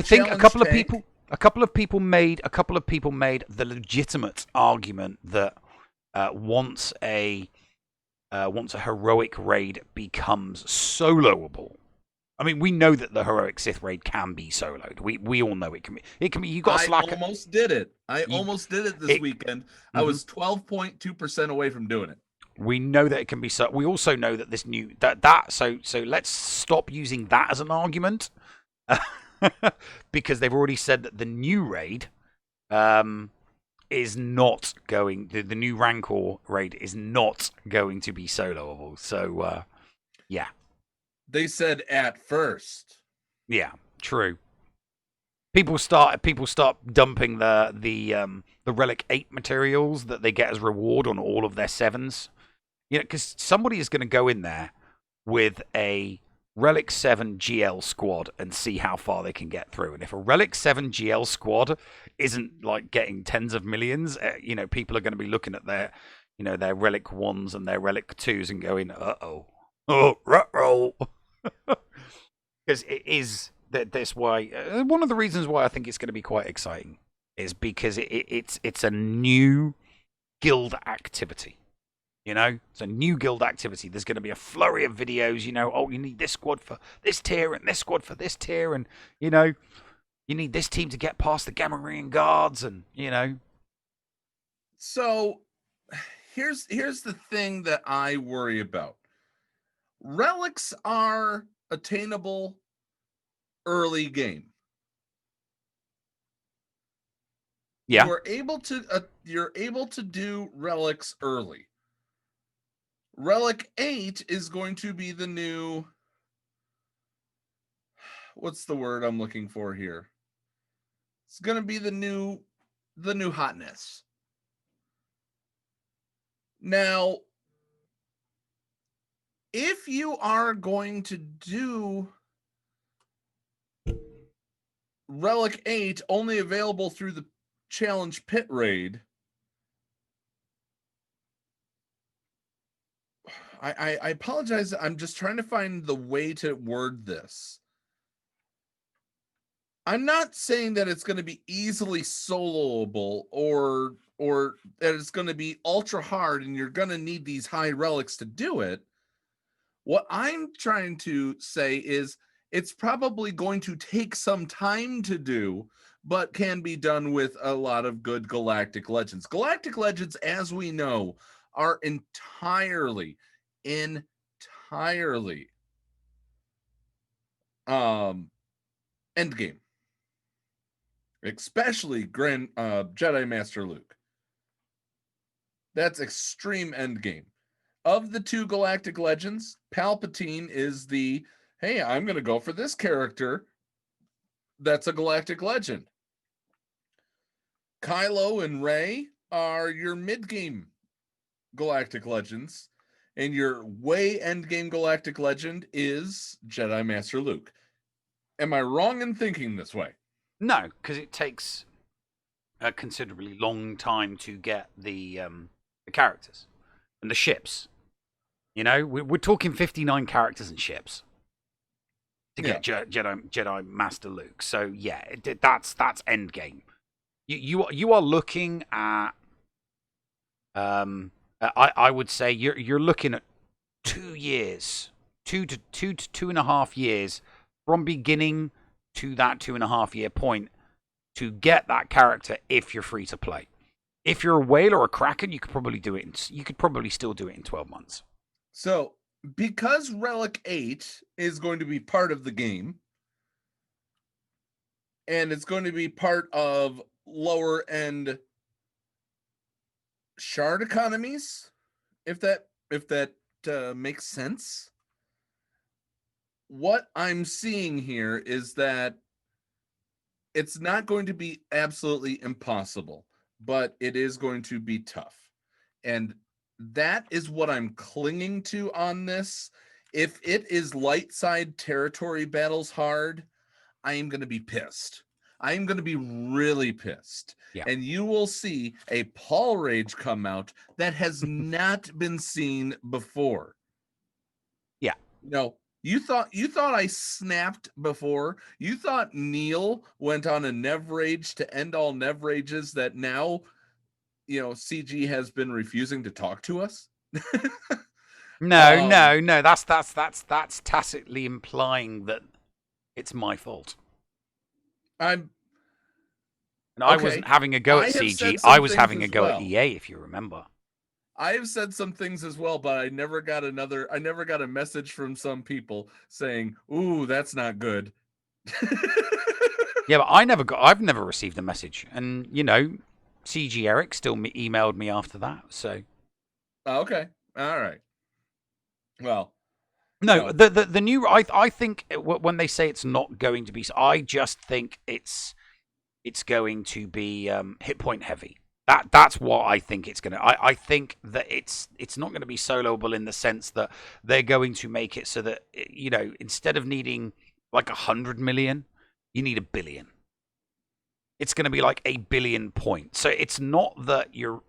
think a couple of people made the legitimate argument that once a heroic raid becomes soloable. I mean, we know that the heroic Sith raid can be soloed. We all know it can be. It can be. You got Slack. I almost did it. Almost did it this weekend. Mm-hmm. I was 12.2% away from doing it. We know that it can be so. We also know that this new so let's stop using that as an argument, because they've already said that the new raid is not going. The new Rancor raid is not going to be soloable. So yeah. They said at first. Yeah, true. People start dumping the Relic 8 materials that they get as reward on all of their 7s. You know, because somebody is going to go in there with a Relic 7 GL squad and see how far they can get through. And if a Relic 7 GL squad isn't like getting tens of millions, you know, people are going to be looking at their Relic 1s and their Relic 2s and going, oh, ruh-roll. Because it is that's why one of the reasons why I think it's going to be quite exciting is because it's a new guild activity. You know, it's a new guild activity. There's going to be a flurry of videos. You know, oh, you need this squad for this tier and this squad for this tier, and you know, you need this team to get past the Gamorrean guards, and you know. So, here's the thing that I worry about. Relics are attainable early game. Yeah. You're able to do relics early. Relic 8 is going to be the new, what's the word I'm looking for here? It's going to be the new hotness. Now, if you are going to do Relic 8 only available through the Challenge Pit Raid, I apologize. I'm just trying to find the way to word this. I'm not saying that it's going to be easily soloable or that it's going to be ultra hard and you're going to need these high relics to do it. What I'm trying to say is it's probably going to take some time to do, but can be done with a lot of good Galactic Legends. Galactic Legends, as we know, are entirely endgame, especially Jedi Master Luke. That's extreme endgame. Of the two Galactic Legends, Palpatine is the, hey, I'm going to go for this character that's a Galactic Legend. Kylo and Rey are your mid-game Galactic Legends, and your way endgame Galactic Legend is Jedi Master Luke. Am I wrong in thinking this way? No, because it takes a considerably long time to get the characters and the ships. You know, we're talking 59 characters and ships to get Jedi Master Luke. So yeah, that's endgame. You are looking at I would say you're looking at 2 years, 2 to 2.5 years from beginning to that 2.5 year point to get that character if you're free to play. If you're a whale or a kraken, you could probably do it. You could probably still do it in 12 months. So because Relic 8 is going to be part of the game, and it's going to be part of lower end shard economies, if that makes sense. What I'm seeing here is that it's not going to be absolutely impossible, but it is going to be tough. And that is what I'm clinging to on this, if it is light side territory battles hard, I am going to be pissed. I am going to be really pissed. Yeah. And you will see a Paul Rage come out that has not been seen before. Yeah. No, you thought I snapped before. You thought Neil went on a Nev Rage to end all Nev Rages that now, CG has been refusing to talk to us. No. That's tacitly implying that it's my fault. I wasn't having a go at CG. I was having a go at EA, if you remember. I have said some things as well, but I never got a message from some people saying, "Ooh, that's not good." Yeah, but I've never received a message. And, CG Eric still emailed me after that, so. Okay. All right. Well. No, the new, I think when they say it's not going to be, I just think it's going to be hit point heavy. That's what I think it's going to. I think that it's not going to be soloable in the sense that they're going to make it so that, instead of needing like 100 million, you need 1 billion. It's going to be like 1 billion points. So it's not that your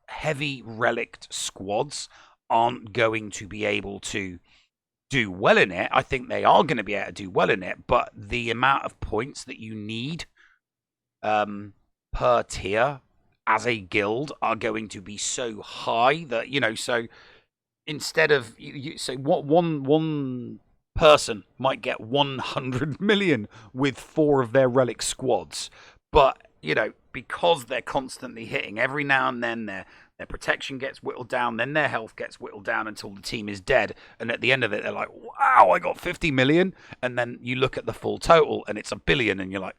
heavy relict squads aren't going to be able to do well in it. I think they are going to be able to do well in it, but the amount of points that you need per tier as a guild are going to be so high that, so instead of, so what one person might get 100 million with 4 of their relic squads, but, because they're constantly hitting, every now and then their protection gets whittled down, then their health gets whittled down until the team is dead, and at the end of it, they're like, wow, I got 50 million, and then you look at the full total, and it's 1 billion, and you're like,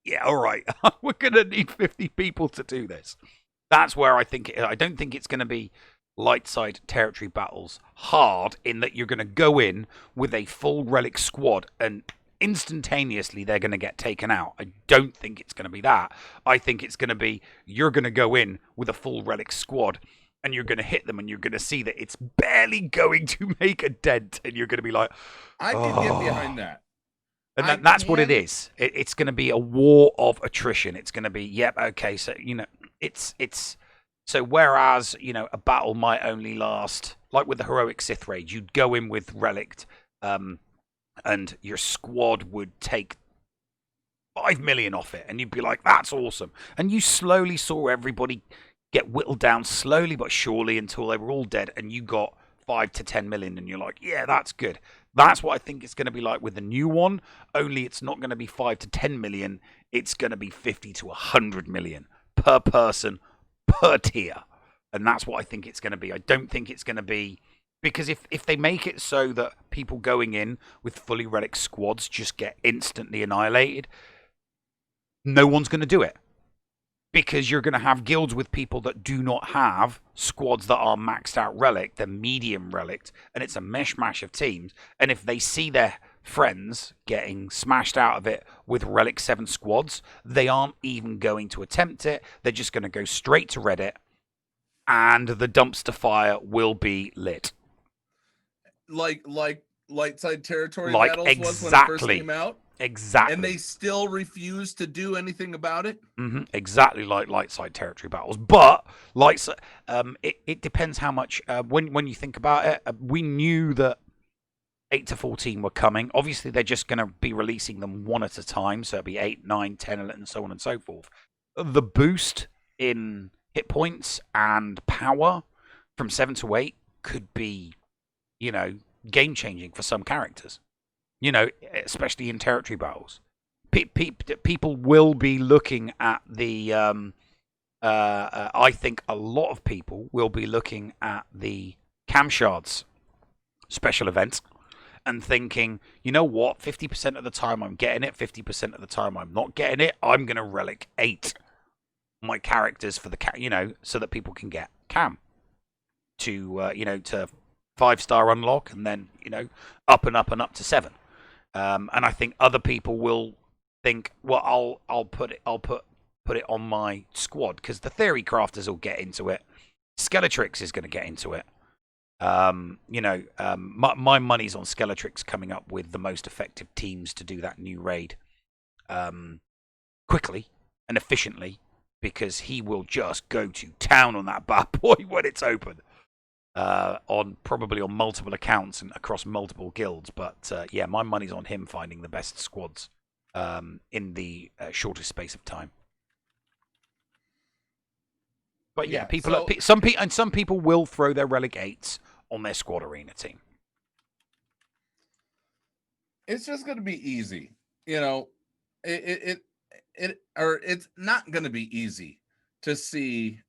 yeah, all right, we're going to need 50 people to do this. That's where I don't think it's going to be light side territory battles hard, in that you're going to go in with a full relic squad and instantaneously they're going to get taken out. I don't think it's going to be that. I think it's going to be, you're going to go in with a full relic squad and you're going to hit them and you're going to see that it's barely going to make a dent, and you're going to be like, I can get behind that. And that's what it is. It's going to be a war of attrition. It's going to be, yep, okay, so, it's so whereas, a battle might only last, like with the Heroic Sith Rage, you'd go in with Relict, and your squad would take 5 million off it, and you'd be like, that's awesome. And you slowly saw everybody get whittled down slowly but surely until they were all dead, and you got 5 to 10 million, and you're like, yeah, that's good. That's what I think it's going to be like with the new one, only it's not going to be 5 to 10 million, it's going to be 50 to 100 million per person, per tier. And that's what I think it's going to be. I don't think it's going to be, because if they make it so that people going in with fully relic squads just get instantly annihilated, no one's going to do it. Because you're going to have guilds with people that do not have squads that are maxed out relic, they're medium relic, and it's a mishmash of teams. And if they see their friends getting smashed out of it with relic 7 squads, they aren't even going to attempt it. They're just going to go straight to Reddit, and the dumpster fire will be lit. Like light side territory battles was when it first came out. Exactly. And they still refuse to do anything about it? Mm-hmm. Exactly like light side territory battles. But it depends how much, when you think about it, we knew that 8 to 14 were coming. Obviously, they're just going to be releasing them one at a time. So it'll be 8, 9, 10, and so on and so forth. The boost in hit points and power from 7 to 8 could be, game-changing for some characters. Especially in territory battles. People will be looking at the... I think a lot of people will be looking at the Cam Shards special event and thinking, you know what, 50% of the time I'm getting it, 50% of the time I'm not getting it, I'm going to relic 8 my characters for the so that people can get Cam to, to 5-star unlock, and then, up and up and up to 7. And I think other people will think, well, I'll put it on my squad, because the theory crafters will get into it. Skeletrix is going to get into it. My money's on Skeletrix coming up with the most effective teams to do that new raid quickly and efficiently, because he will just go to town on that bad boy when it's open. Probably on multiple accounts and across multiple guilds, but yeah, my money's on him finding the best squads in the shortest space of time. But yeah, some people will throw their relegates on their squad arena team. It's just going to be easy, it's not going to be easy to see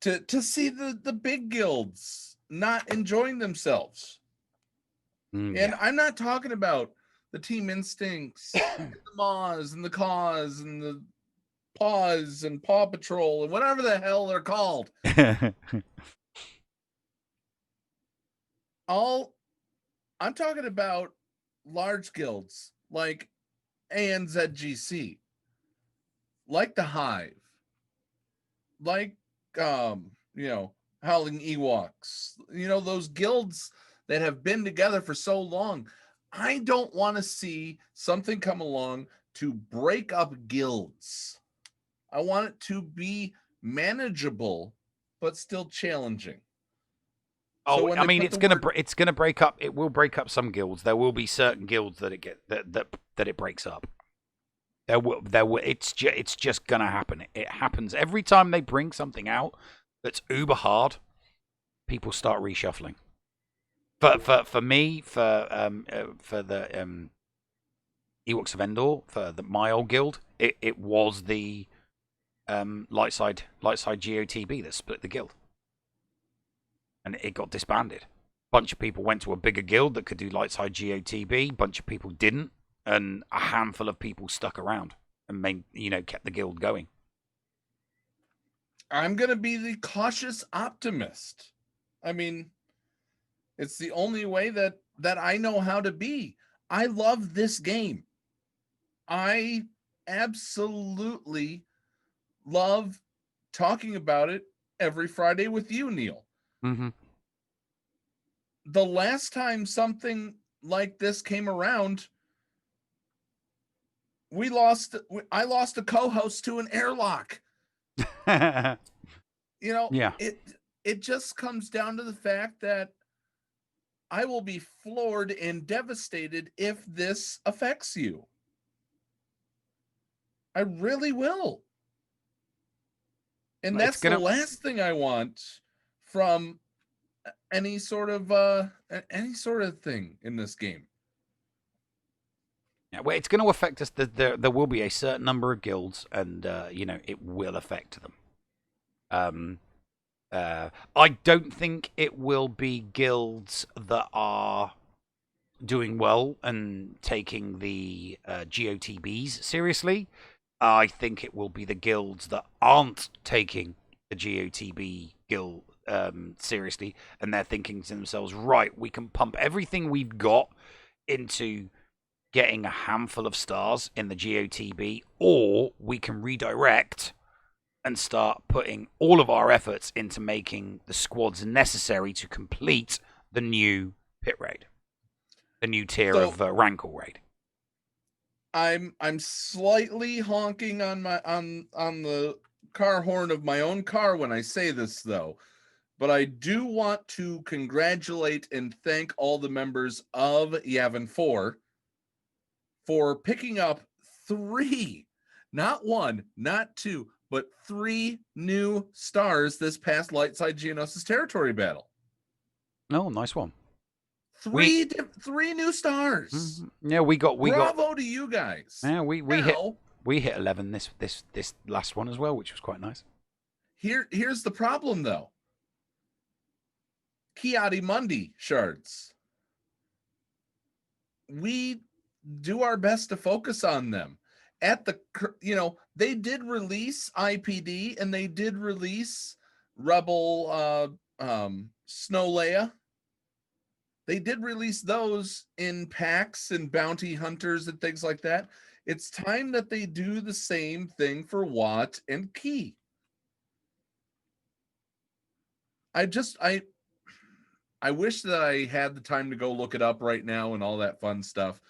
to see the big guilds not enjoying themselves. And I'm not talking about the Team Instincts, and the Maws and the Caws and the Paws and Paw Patrol and whatever the hell they're called. I'm talking about large guilds like ANZGC, like the Hive, like Howling Ewoks, those guilds that have been together for so long. I don't want to see something come along to break up guilds. I want it to be manageable, but still challenging. Oh, I mean, it's gonna break up. It will break up some guilds. There will be certain guilds that it breaks up. It's just gonna happen. It happens every time they bring something out that's uber hard. People start reshuffling. For me, for the Ewoks of Endor, for my old guild, it was the Lightside GOTB that split the guild, and it got disbanded. Bunch of people went to a bigger guild that could do Lightside GOTB. Bunch of people didn't, and a handful of people stuck around and kept the guild going. I'm gonna be the cautious optimist. I mean, it's the only way that I know how to be. I love this game. I absolutely love talking about it every Friday with you, Neil. Mm-hmm. The last time something like this came around, I lost a co-host to an airlock. Yeah. It just comes down to the fact that I will be floored and devastated if this affects you. I really will. And that's the last thing I want from any sort of thing in this game. Yeah, well, it's going to affect us. There will be a certain number of guilds, and it will affect them. I don't think it will be guilds that are doing well and taking the GOTBs seriously. I think it will be the guilds that aren't taking the GOTB guild seriously, and they're thinking to themselves, right, we can pump everything we've got into getting a handful of stars in the GOTB, or we can redirect and start putting all of our efforts into making the squads necessary to complete the new pit raid, the new tier of Rankle raid. I'm slightly honking on the car horn of my own car when I say this, though, but I do want to congratulate and thank all the members of Yavin 4 for picking up 3, not 1, not 2, but 3 new stars this past Lightside Geonosis territory battle. Oh, nice one. 3 new stars. Yeah, we got Bravo to you guys. Yeah, we hit 11 this last one as well, which was quite nice. Here's the problem though. Kiadi Mundi shards. We do our best to focus on them. They did release IPD and they did release Rebel Snow Leia. They did release those in packs and bounty hunters and things like that. It's time that they do the same thing for Watt and Key. I wish that I had the time to go look it up right now and all that fun stuff.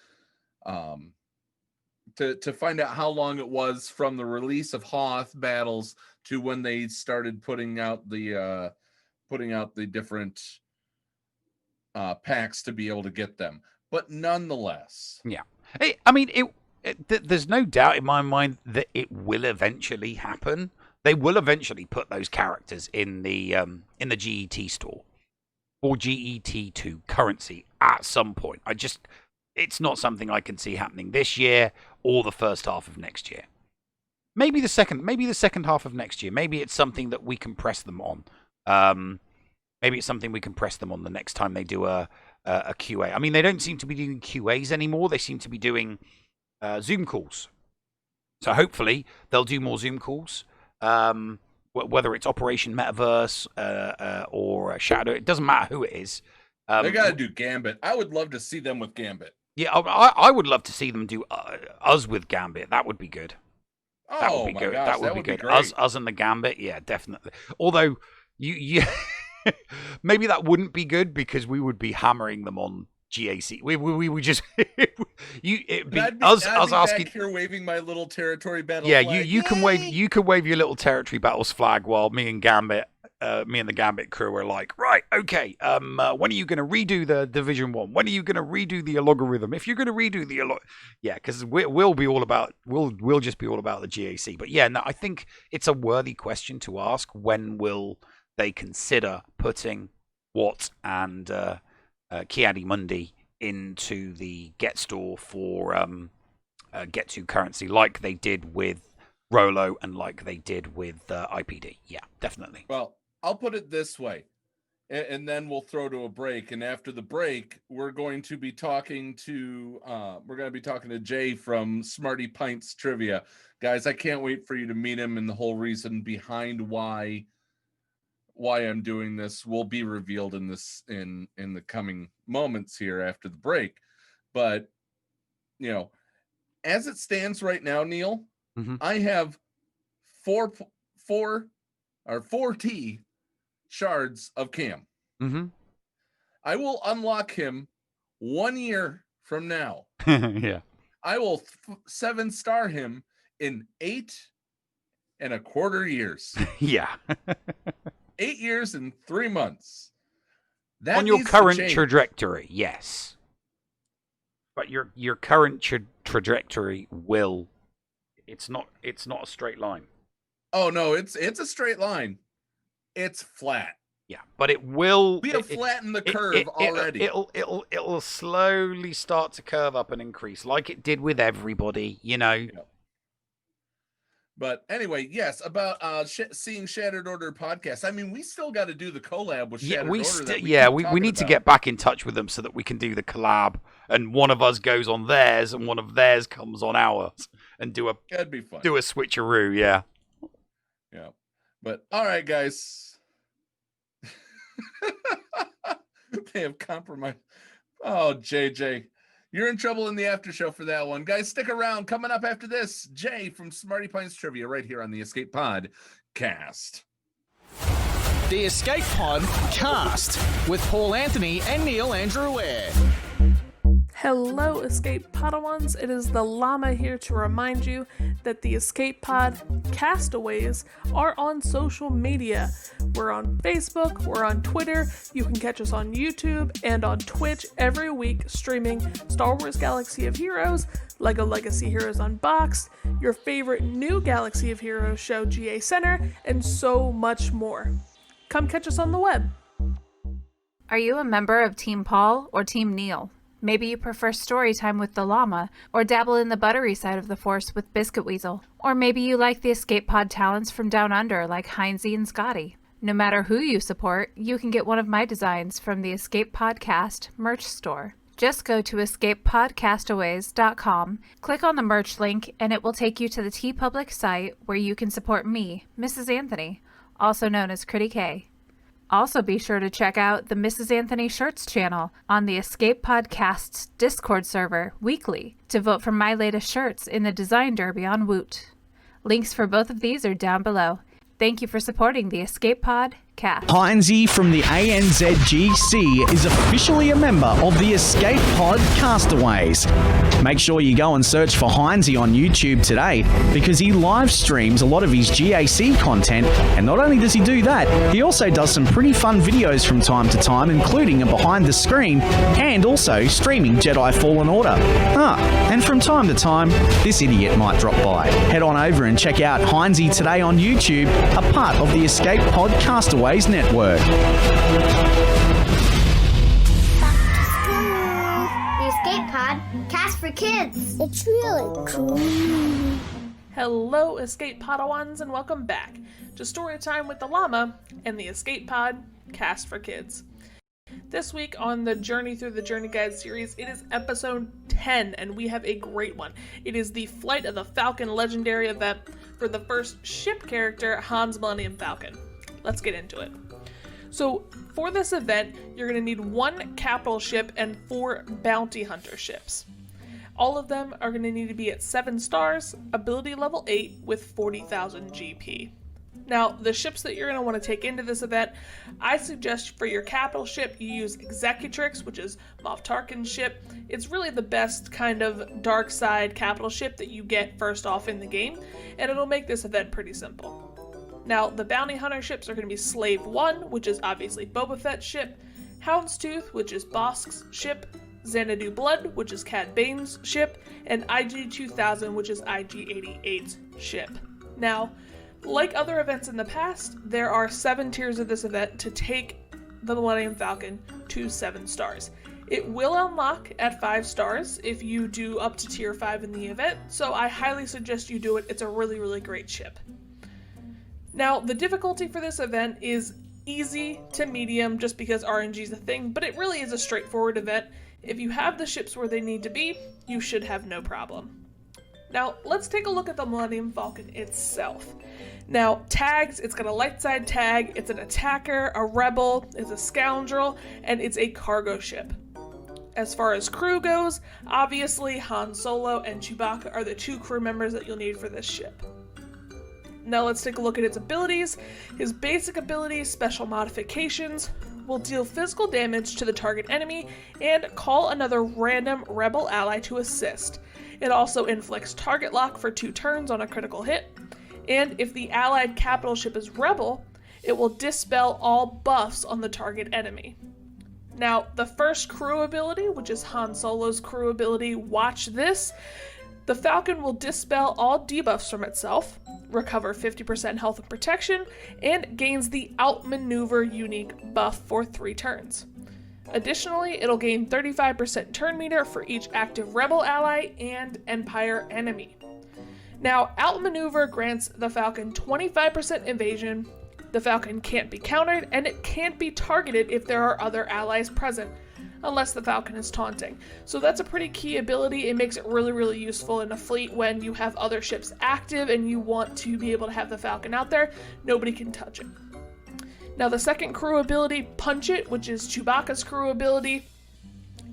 To find out how long it was from the release of Hoth Battles to when they started putting out the different packs to be able to get them. But nonetheless, yeah. I mean, there's no doubt in my mind that it will eventually happen. They will eventually put those characters in the GET store or GET2 currency at some point. It's not something I can see happening this year or the first half of next year. Maybe the second half of next year. Maybe it's something that we can press them on. Maybe it's something we can press them on the next time they do a QA. I mean, they don't seem to be doing QAs anymore. They seem to be doing Zoom calls. So hopefully they'll do more Zoom calls. Whether it's Operation Metaverse or Shadow, it doesn't matter who it is. They got to do Gambit. I would love to see them with Gambit. Yeah, I would love to see them do us with Gambit. That would be good. That would be good. Gosh, that would be good. Us and the Gambit, yeah, definitely. Although you maybe that wouldn't be good because we would be hammering them on GAC. We would just it'd be us asking back here waving my little territory battle. Yeah, flag. you can wave your little territory battles flag while me and the Gambit crew are like, right, okay, when are you going to redo the Division 1? When are you going to redo the logarithm? If you're going to redo the yeah, because we'll just be all about the GAC. But yeah, no, I think it's a worthy question to ask. When will they consider putting Watt and Ki-Adi-Mundi into the Get store for Get to currency, like they did with Rolo and like they did with IPD? Yeah, definitely. Well, I'll put it this way, and then we'll throw to a break. And after the break, we're going to be talking to Jay from Smarty Pints Trivia. Guys, I can't wait for you to meet him, and the whole reason behind why I'm doing this will be revealed in the coming moments here after the break. But as it stands right now, Neil, I have 4T shards of Cam. I will unlock him 1 year from now. Yeah. I will 7-star him in 8.25 years. Yeah. 8 years and 3 months. That on your current trajectory, yes. But your current trajectory will. It's not a straight line. Oh no, it's a straight line. It's flat. Yeah, but it will. We have flattened the curve already. It'll slowly start to curve up and increase, like it did with everybody, Yeah. But anyway, yes, about seeing Shattered Order podcast. I mean, we still got to do the collab with Shattered Order. We need to get back in touch with them so that we can do the collab, and one of us goes on theirs, and one of theirs comes on ours, and that'd be fun. Do a switcheroo, yeah. Yeah, but all right, guys. They have compromised. Oh, JJ. You're in trouble in the after show for that one. Guys, stick around. Coming up after this, Jay from Smarty Pints Trivia right here on the Escape Pod Cast. The Escape Pod Cast with Paul Anthony and Neil Andrew Ware. Hello, Escape Podawans. It is the Llama here to remind you that the Escape Pod Castaways are on social media. We're on Facebook, we're on Twitter, you can catch us on YouTube and on Twitch every week streaming Star Wars Galaxy of Heroes, LEGO Legacy Heroes Unboxed, your favorite new Galaxy of Heroes show GA Center, and so much more. Come catch us on the web. Are you a member of Team Paul or Team Neil? Maybe you prefer story time with the llama, or dabble in the buttery side of the Force with Biscuit Weasel. Or maybe you like the Escape Pod talents from Down Under like Heinzie and Scotty. No matter who you support, you can get one of my designs from the Escape Podcast merch store. Just go to escapepodcastaways.com, click on the merch link, and it will take you to the TeePublic site where you can support me, Mrs. Anthony, also known as Critty K. Also be sure to check out the Mrs. Anthony Shirts channel on the Escape Podcast's Discord server weekly to vote for my latest shirts in the Design Derby on Woot. Links for both of these are down below. Thank you for supporting the Escape Pod cast. Heinzie from the ANZGC is officially a member of the Escape Pod Castaways. Make sure you go and search for Heinzie on YouTube today, because he live streams a lot of his GAC content, and not only does he do that, he also does some pretty fun videos from time to time, including a behind the screen, and also streaming Jedi Fallen Order. And from time to time, this idiot might drop by. Head on over and check out Heinzie today on YouTube, a part of the Escape Pod Castaways network. The Escape Pod cast for kids. It's really cool. Hello, Escape Padawans, and welcome back to Storytime with the Llama and the Escape Pod cast for kids. This week on the Journey Through the Journey Guide series, it is episode 10, and we have a great one. It is the Flight of the Falcon legendary event for the first ship character, Han's Millennium Falcon. Let's get into it. So, for this event, you're going to need 1 capital ship and 4 bounty hunter ships. All of them are going to need to be at 7 stars, ability level 8 with 40,000 GP. Now, the ships that you're going to want to take into this event, I suggest for your capital ship, you use Executrix, which is Moff Tarkin's ship. It's really the best kind of dark side capital ship that you get first off in the game, and it'll make this event pretty simple. Now, the bounty hunter ships are going to be Slave 1, which is obviously Boba Fett's ship, Houndstooth, which is Bosk's ship, Xanadu Blood, which is Cad Bane's ship, and IG-2000, which is IG-88's ship. Now, like other events in the past, there are 7 tiers of this event to take the Millennium Falcon to 7 stars. It will unlock at 5 stars if you do up to tier 5 in the event, so I highly suggest you do it. It's a really, really great ship. Now, the difficulty for this event is easy to medium just because RNG is a thing, but it really is a straightforward event. If you have the ships where they need to be, you should have no problem. Now, let's take a look at the Millennium Falcon itself. Now, tags, it's got a light side tag, it's an attacker, a rebel, it's a scoundrel, and it's a cargo ship. As far as crew goes, obviously Han Solo and Chewbacca are the 2 crew members that you'll need for this ship. Now let's take a look at its abilities. His basic abilities, special modifications, will deal physical damage to the target enemy and call another random rebel ally to assist. It also inflicts target lock for 2 turns on a critical hit, and if the allied capital ship is rebel, it will dispel all buffs on the target enemy. Now, the first crew ability, which is Han Solo's crew ability, Watch This, the Falcon will dispel all debuffs from itself, recover 50% health and protection, and gains the Outmaneuver unique buff for 3 turns. Additionally, it'll gain 35% turn meter for each active rebel ally and Empire enemy. Now, Outmaneuver grants the Falcon 25% evasion, the Falcon can't be countered, and it can't be targeted if there are other allies present, unless the Falcon is taunting. So that's a pretty key ability. It makes it really, really useful in a fleet when you have other ships active and you want to be able to have the Falcon out there. Nobody can touch it. Now the second crew ability, Punch It, which is Chewbacca's crew ability,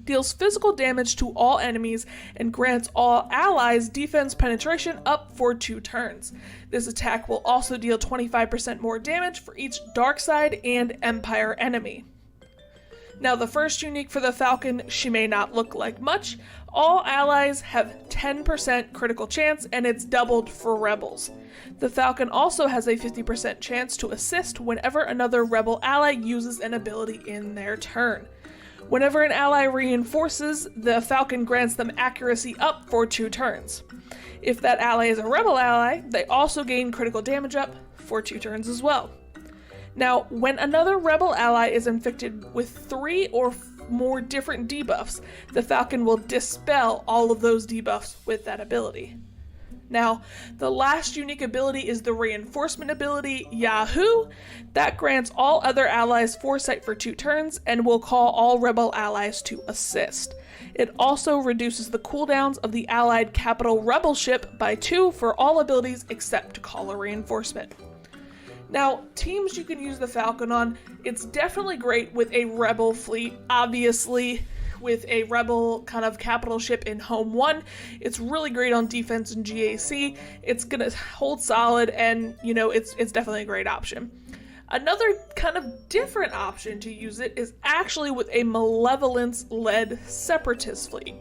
deals physical damage to all enemies and grants all allies defense penetration up for 2 turns. This attack will also deal 25% more damage for each dark side and Empire enemy. Now the first unique for the Falcon, she may not look like much. All allies have 10% critical chance and it's doubled for rebels. The Falcon also has a 50% chance to assist whenever another rebel ally uses an ability in their turn. Whenever an ally reinforces, the Falcon grants them accuracy up for 2 turns. If that ally is a rebel ally, they also gain critical damage up for 2 turns as well. Now, when another rebel ally is infected with 3 or more different debuffs, the Falcon will dispel all of those debuffs with that ability. Now, the last unique ability is the reinforcement ability, Yahoo! That grants all other allies foresight for 2 turns and will call all rebel allies to assist. It also reduces the cooldowns of the allied capital rebel ship by 2 for all abilities except to call a reinforcement. Now, teams you can use the Falcon on, it's definitely great with a rebel fleet. Obviously, with a Rebel kind of capital ship in Home 1. It's really great on defense and GAC. It's going to hold solid, and, you know, it's definitely a great option. Another kind of different option to use it is actually with a Malevolence-led Separatist fleet.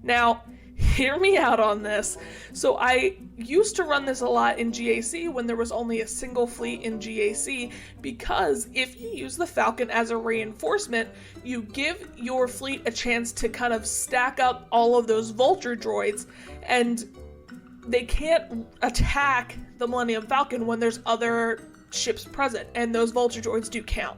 Now, hear me out on this. So I used to run this a lot in GAC when there was only a single fleet in GAC, because if you use the Falcon as a reinforcement, you give your fleet a chance to kind of stack up all of those Vulture droids, and they can't attack the Millennium Falcon when there's other ships present, and those Vulture droids do count.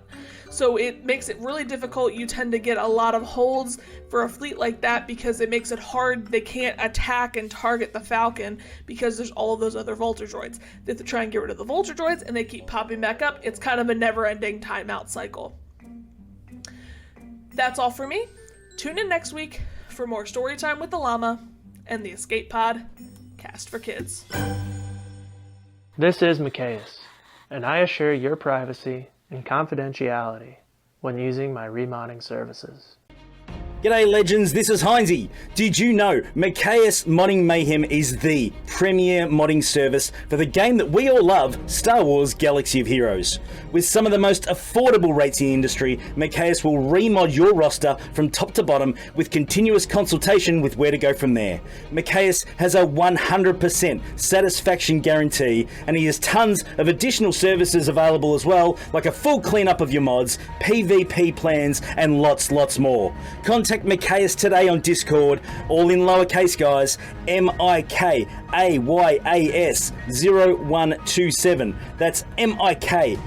So it makes it really difficult. You tend to get a lot of holds for a fleet like that because it makes it hard. They can't attack and target the Falcon because there's all of those other Vulture droids. They have to try and get rid of the Vulture droids, and they keep popping back up. It's kind of a never-ending timeout cycle. That's all for me. Tune in next week for more story time with the Llama and the Escape Pod cast for kids. This is Micaeus, and I assure your privacy and confidentiality when using my remodding services. G'day legends, this is Heinzie. Did you know Micaeus Modding Mayhem is the premier modding service for the game that we all love, Star Wars Galaxy of Heroes? With some of the most affordable rates in the industry, Micaeus will remod your roster from top to bottom with continuous consultation with where to go from there. Micaeus has a 100% satisfaction guarantee, and he has tons of additional services available as well, like a full cleanup of your mods, PvP plans, and lots more. Contact Micaeus today on Discord, all in lowercase guys, MIKAYAS 0127. That's MIKAYAS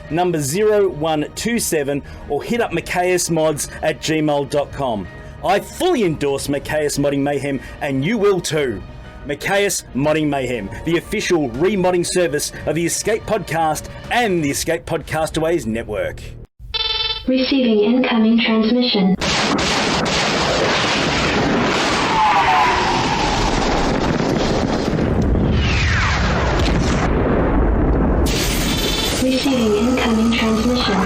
number 0127, or hit up micaeusmods@gmail.com. I fully endorse Micaeus Modding Mayhem, and you will too. Micaeus Modding Mayhem, the official remodding service of the Escape Podcast and the Escape Podcastaways network. Receiving incoming transmission. Receiving incoming transmission.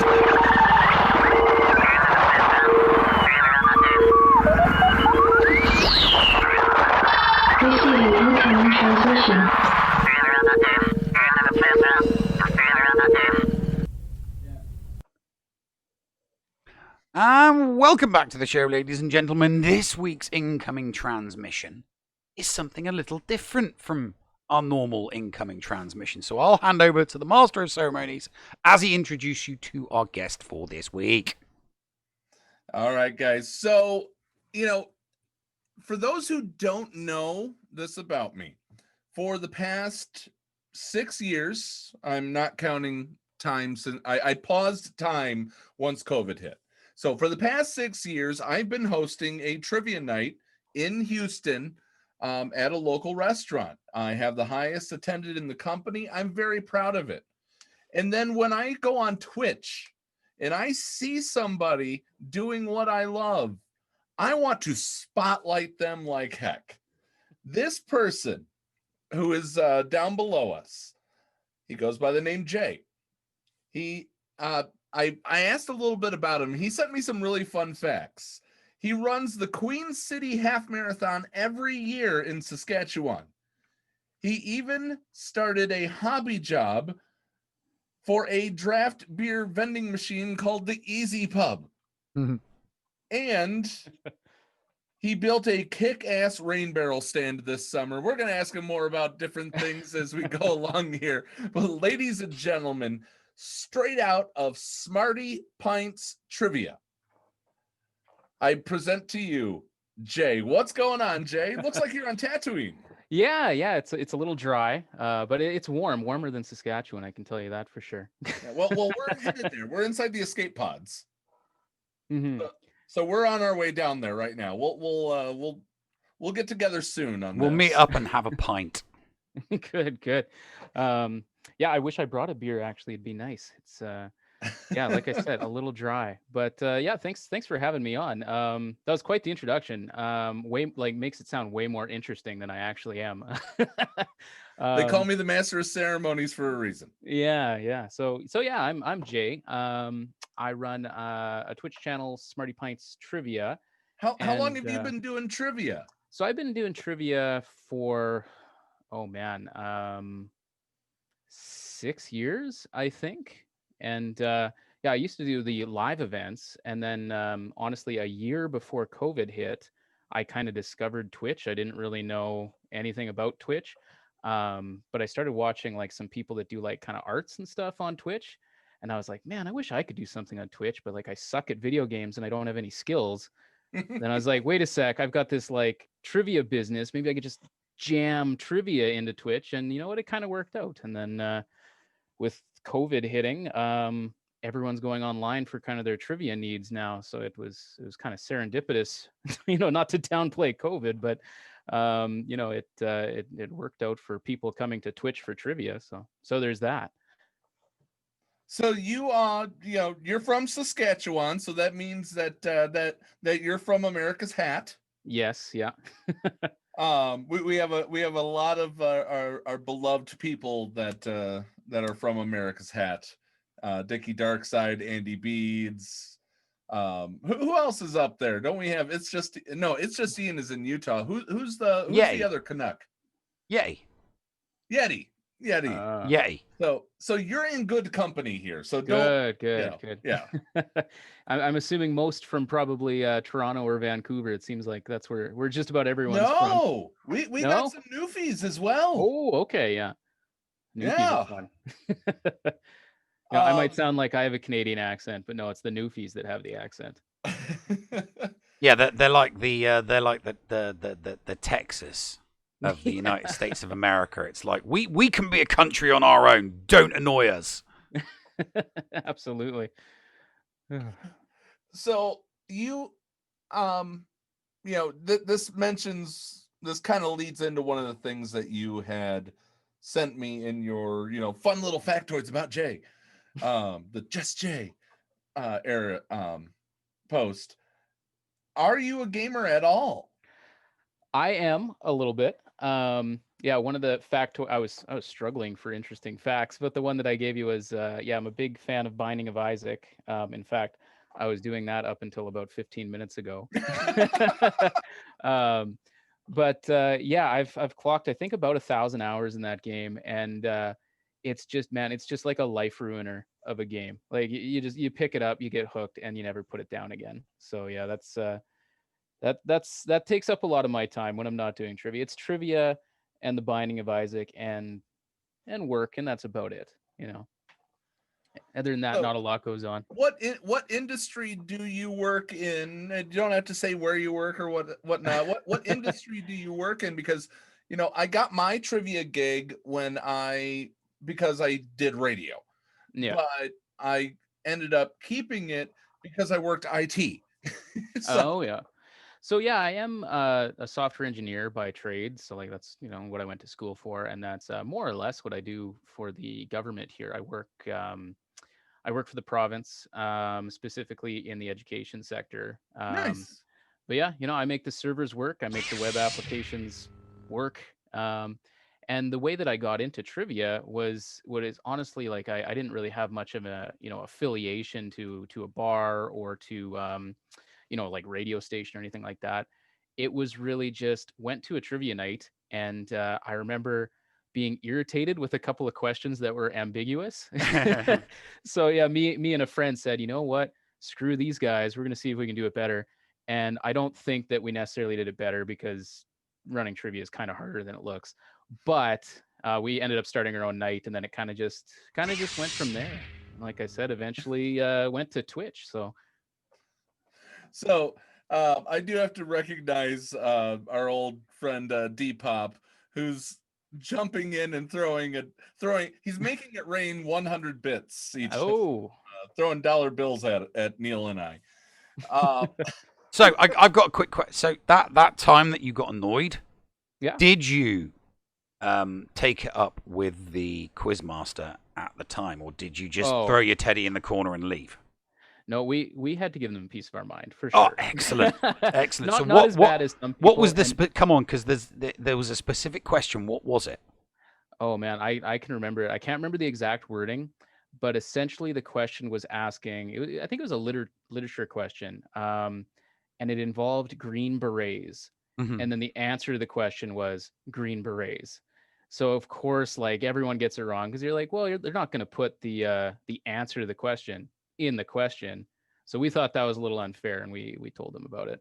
Receiving incoming transmission. Welcome back to the show, ladies and gentlemen. This week's incoming transmission is something a little different from our normal incoming transmission. So I'll hand over to the Master of Ceremonies as he introduces you to our guest for this week. All right, guys. So, you know, for those who don't know this about me, for the past 6 years, I'm not counting time since I paused time once COVID hit. So for the past 6 years, I've been hosting a trivia night in Houston at a local restaurant. I have the highest attended in the company. I'm very proud of it. And then when I go on Twitch and I see somebody doing what I love, I want to spotlight them like heck. This person who is down below us, he goes by the name Jay. I asked a little bit about him. He sent me some really fun facts. He runs the Queen City Half Marathon every year in Saskatchewan. He even started a hobby job for a draft beer vending machine called the Easy Pub. Mm-hmm. And he built a kick-ass rain barrel stand this summer. We're going to ask him more about different things as we go along here. But ladies and gentlemen, straight out of Smarty Pints Trivia, I present to you Jay. What's going on, Jay? Looks like you're on Tatooine. Yeah, it's a little dry, but it's warmer than Saskatchewan. I can tell you that for sure. Yeah, well, we're headed there. We're inside the escape pods, so we're on our way down there right now. We'll get together soon on. We'll meet up and have a pint. Good. Yeah, I wish I brought a beer. Actually, it'd be nice. It's Yeah, like I said, a little dry, but yeah, thanks for having me on. That was quite the introduction. Way makes it sound way more interesting than I actually am. They call me the master of ceremonies for a reason. Yeah. So yeah, I'm Jay. I run a Twitch channel, Smarty Pints Trivia. How long have you been doing trivia? So I've been doing trivia for 6 years, I think. And yeah, I used to do the live events, and then honestly, a year before COVID hit, I kind of discovered Twitch. I didn't really know anything about Twitch, but I started watching like some people that do like kind of arts and stuff on Twitch, and I was like, man, I wish I could do something on Twitch, but like I suck at video games and I don't have any skills. Then I was like, wait a sec, I've got this like trivia business. Maybe I could just jam trivia into Twitch, and you know what? It kind of worked out. And then with COVID hitting, everyone's going online for kind of their trivia needs now. So it was kind of serendipitous, not to downplay COVID, but it worked out for people coming to Twitch for trivia. So there's that. So you're from Saskatchewan, so that means that you're from America's Hat. Yes, yeah. We have a lot of our beloved people that are from America's Hat. Dickie Darkside, Andy Beads. Who else is up there? Don't we have? It's just Ian is in Utah. Who's the other Canuck? Yeti. Yeti. So you're in good company here. So good. Yeah. I'm assuming most from probably Toronto or Vancouver. It seems like that's where just about everyone's from. We No? got some Newfies as well. Oh, okay, yeah. Yeah. I might sound like I have a Canadian accent, but no, it's the Newfies that have the accent. Yeah, they're like the Texas of the United States of America. It's like we can be a country on our own. Don't annoy us. Absolutely. So you this kind of leads into one of the things that you had sent me in your fun little factoids about Jay, the Just Jay era post. Are you a gamer at all? I am a little bit. Yeah, one of the I was struggling for interesting facts, but the one that I gave you was I'm a big fan of Binding of Isaac. In fact, I was doing that up until about 15 minutes ago. But I've clocked I think about 1,000 hours in that game, and it's just like a life ruiner of a game. Like you pick it up, you get hooked, and you never put it down again. So yeah, that takes up a lot of my time when I'm not doing trivia. It's trivia and the Binding of Isaac and work, and that's about it. Other than that, not a lot goes on. What industry do you work in? You don't have to say where you work or whatnot. What industry do you work in? Because I got my trivia gig because I did radio. Yeah. But I ended up keeping it because I worked IT. Oh yeah. So yeah, I am a software engineer by trade. So like that's what I went to school for, and that's more or less what I do for the government here. I work for the province, specifically in the education sector. Nice. But yeah, I make the servers work. I make the web applications work. And the way that I got into trivia was what is honestly like I didn't really have much of a affiliation to a bar or to like radio station or anything like that. It was really just went to a trivia night, and I remember being irritated with a couple of questions that were ambiguous. So yeah, me and a friend said, you know what, screw these guys, we're going to see if we can do it better. And I don't think that we necessarily did it better, because running trivia is kind of harder than it looks. But we ended up starting our own night, and then it kind of just went from there. Like I said, eventually went to Twitch. So I do have to recognize our old friend Depop, who's jumping in and throwing. He's making it rain 100 bits each. Oh, throwing dollar bills at Neil and I. So I've got a quick question. So that time that you got annoyed, yeah, did you take it up with the quizmaster at the time, or did you just throw your teddy in the corner and leave? No, we had to give them a piece of our mind for Oh, sure. excellent, excellent. Not, So not as bad as some people. What was this? Come on, because there was a specific question. What was it? Oh man, I can remember it. I can't remember the exact wording, but essentially the question was asking. I think it was a literature question, and it involved Green Berets. Mhm. And then the answer to the question was Green Berets. So of course, like everyone gets it wrong because you're like, well, they're not going to put the answer to the question in the question. So we thought that was a little unfair, and we told them about it.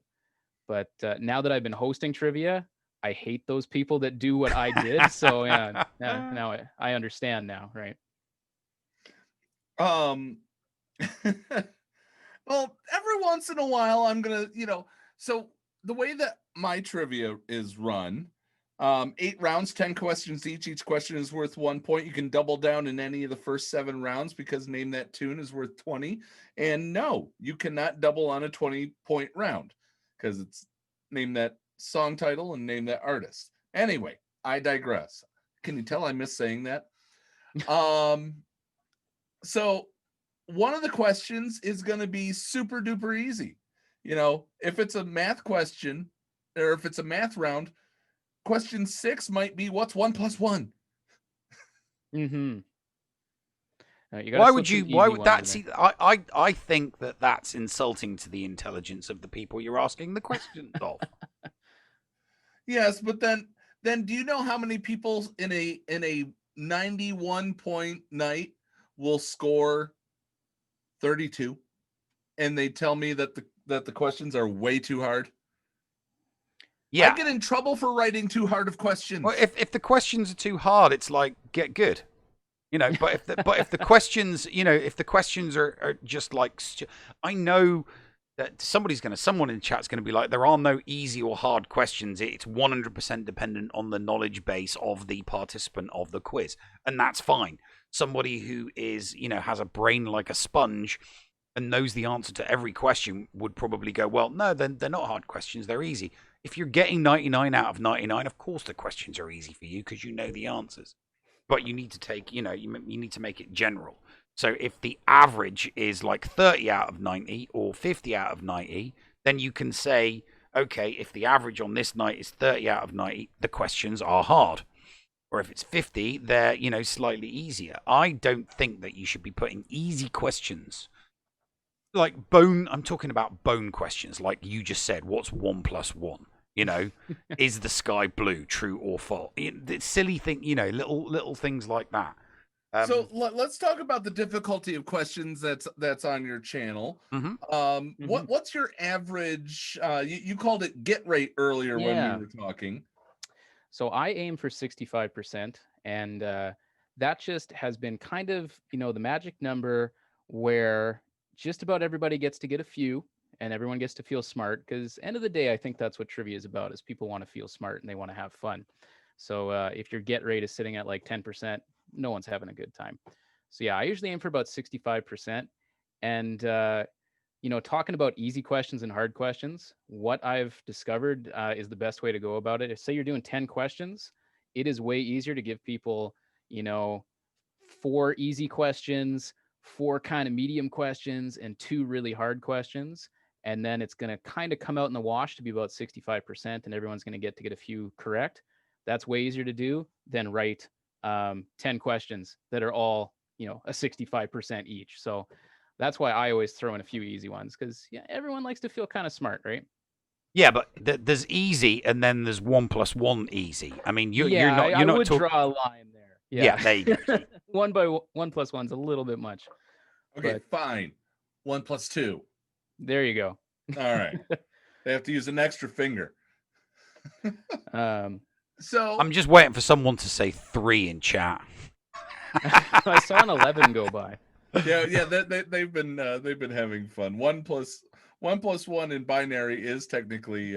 But now that I've been hosting trivia, I hate those people that do what I did. So yeah, now I understand now, right? Well, every once in a while, I'm gonna, so the way that my trivia is run, 8 rounds, 10 questions each. Each question is worth 1 point. You can double down in any of the first 7 rounds because Name That Tune is worth 20. And no, you cannot double on a 20-point round because it's Name That Song Title and Name That Artist. Anyway, I digress. Can you tell I miss saying that? So one of the questions is going to be super duper easy. If it's a math question or if it's a math round, question 6 might be what's 1 + 1? Mm-hmm. Why would that see? I think that's insulting to the intelligence of the people you're asking the questions of. Yes, but then do you know how many people in a 91-point night will score 32, and they tell me that the questions are way too hard? Yeah, I get in trouble for writing too hard of questions. Well, if the questions are too hard, it's like get good, But if the questions, if the questions are just like, I know that someone in the chat's going to be like, there are no easy or hard questions. It's 100% dependent on the knowledge base of the participant of the quiz, and that's fine. Somebody who is, has a brain like a sponge and knows the answer to every question would probably go, well, no, then they're not hard questions. They're easy. If you're getting 99 out of 99, of course the questions are easy for you because you know the answers. But you need to take, you need to make it general. So if the average is like 30 out of 90 or 50 out of 90, then you can say, okay, if the average on this night is 30 out of 90, the questions are hard. Or if it's 50, they're, slightly easier. I don't think that you should be putting easy questions. Like I'm talking about bone questions, like you just said, what's 1 + 1? Is the sky blue, true or false? It's silly thing, little things like that. So let's talk about the difficulty of questions that's on your channel. Mm-hmm. What's your average? You called it get rate earlier when we were talking. So I aim for 65%, and that just has been kind of, the magic number where just about everybody gets to get a few, and everyone gets to feel smart. Because end of the day, I think that's what trivia is about: is people want to feel smart and they want to have fun. So if your get rate is sitting at like 10%, no one's having a good time. So yeah, I usually aim for about 65%. And talking about easy questions and hard questions, what I've discovered is the best way to go about it. If say you're doing 10 questions, it is way easier to give people, 4 easy questions, 4 kind of medium questions, and 2 really hard questions. And then it's going to kind of come out in the wash to be about 65%, and everyone's going to get a few correct. That's way easier to do than write 10 questions that are all, a 65% each. So that's why I always throw in a few easy ones, because everyone likes to feel kind of smart, right? Yeah, but there's easy, and then there's 1 + 1 easy. I mean, you're not. I would draw a line there. Yeah, there you go. 1 + 1's a little bit much. Okay, fine. 1 + 2. There you go. All right. They have to use an extra finger. So I'm just waiting for someone to say 3 in chat. I saw an 11 go by. Yeah. They've been having fun. 1 + 1 in binary is technically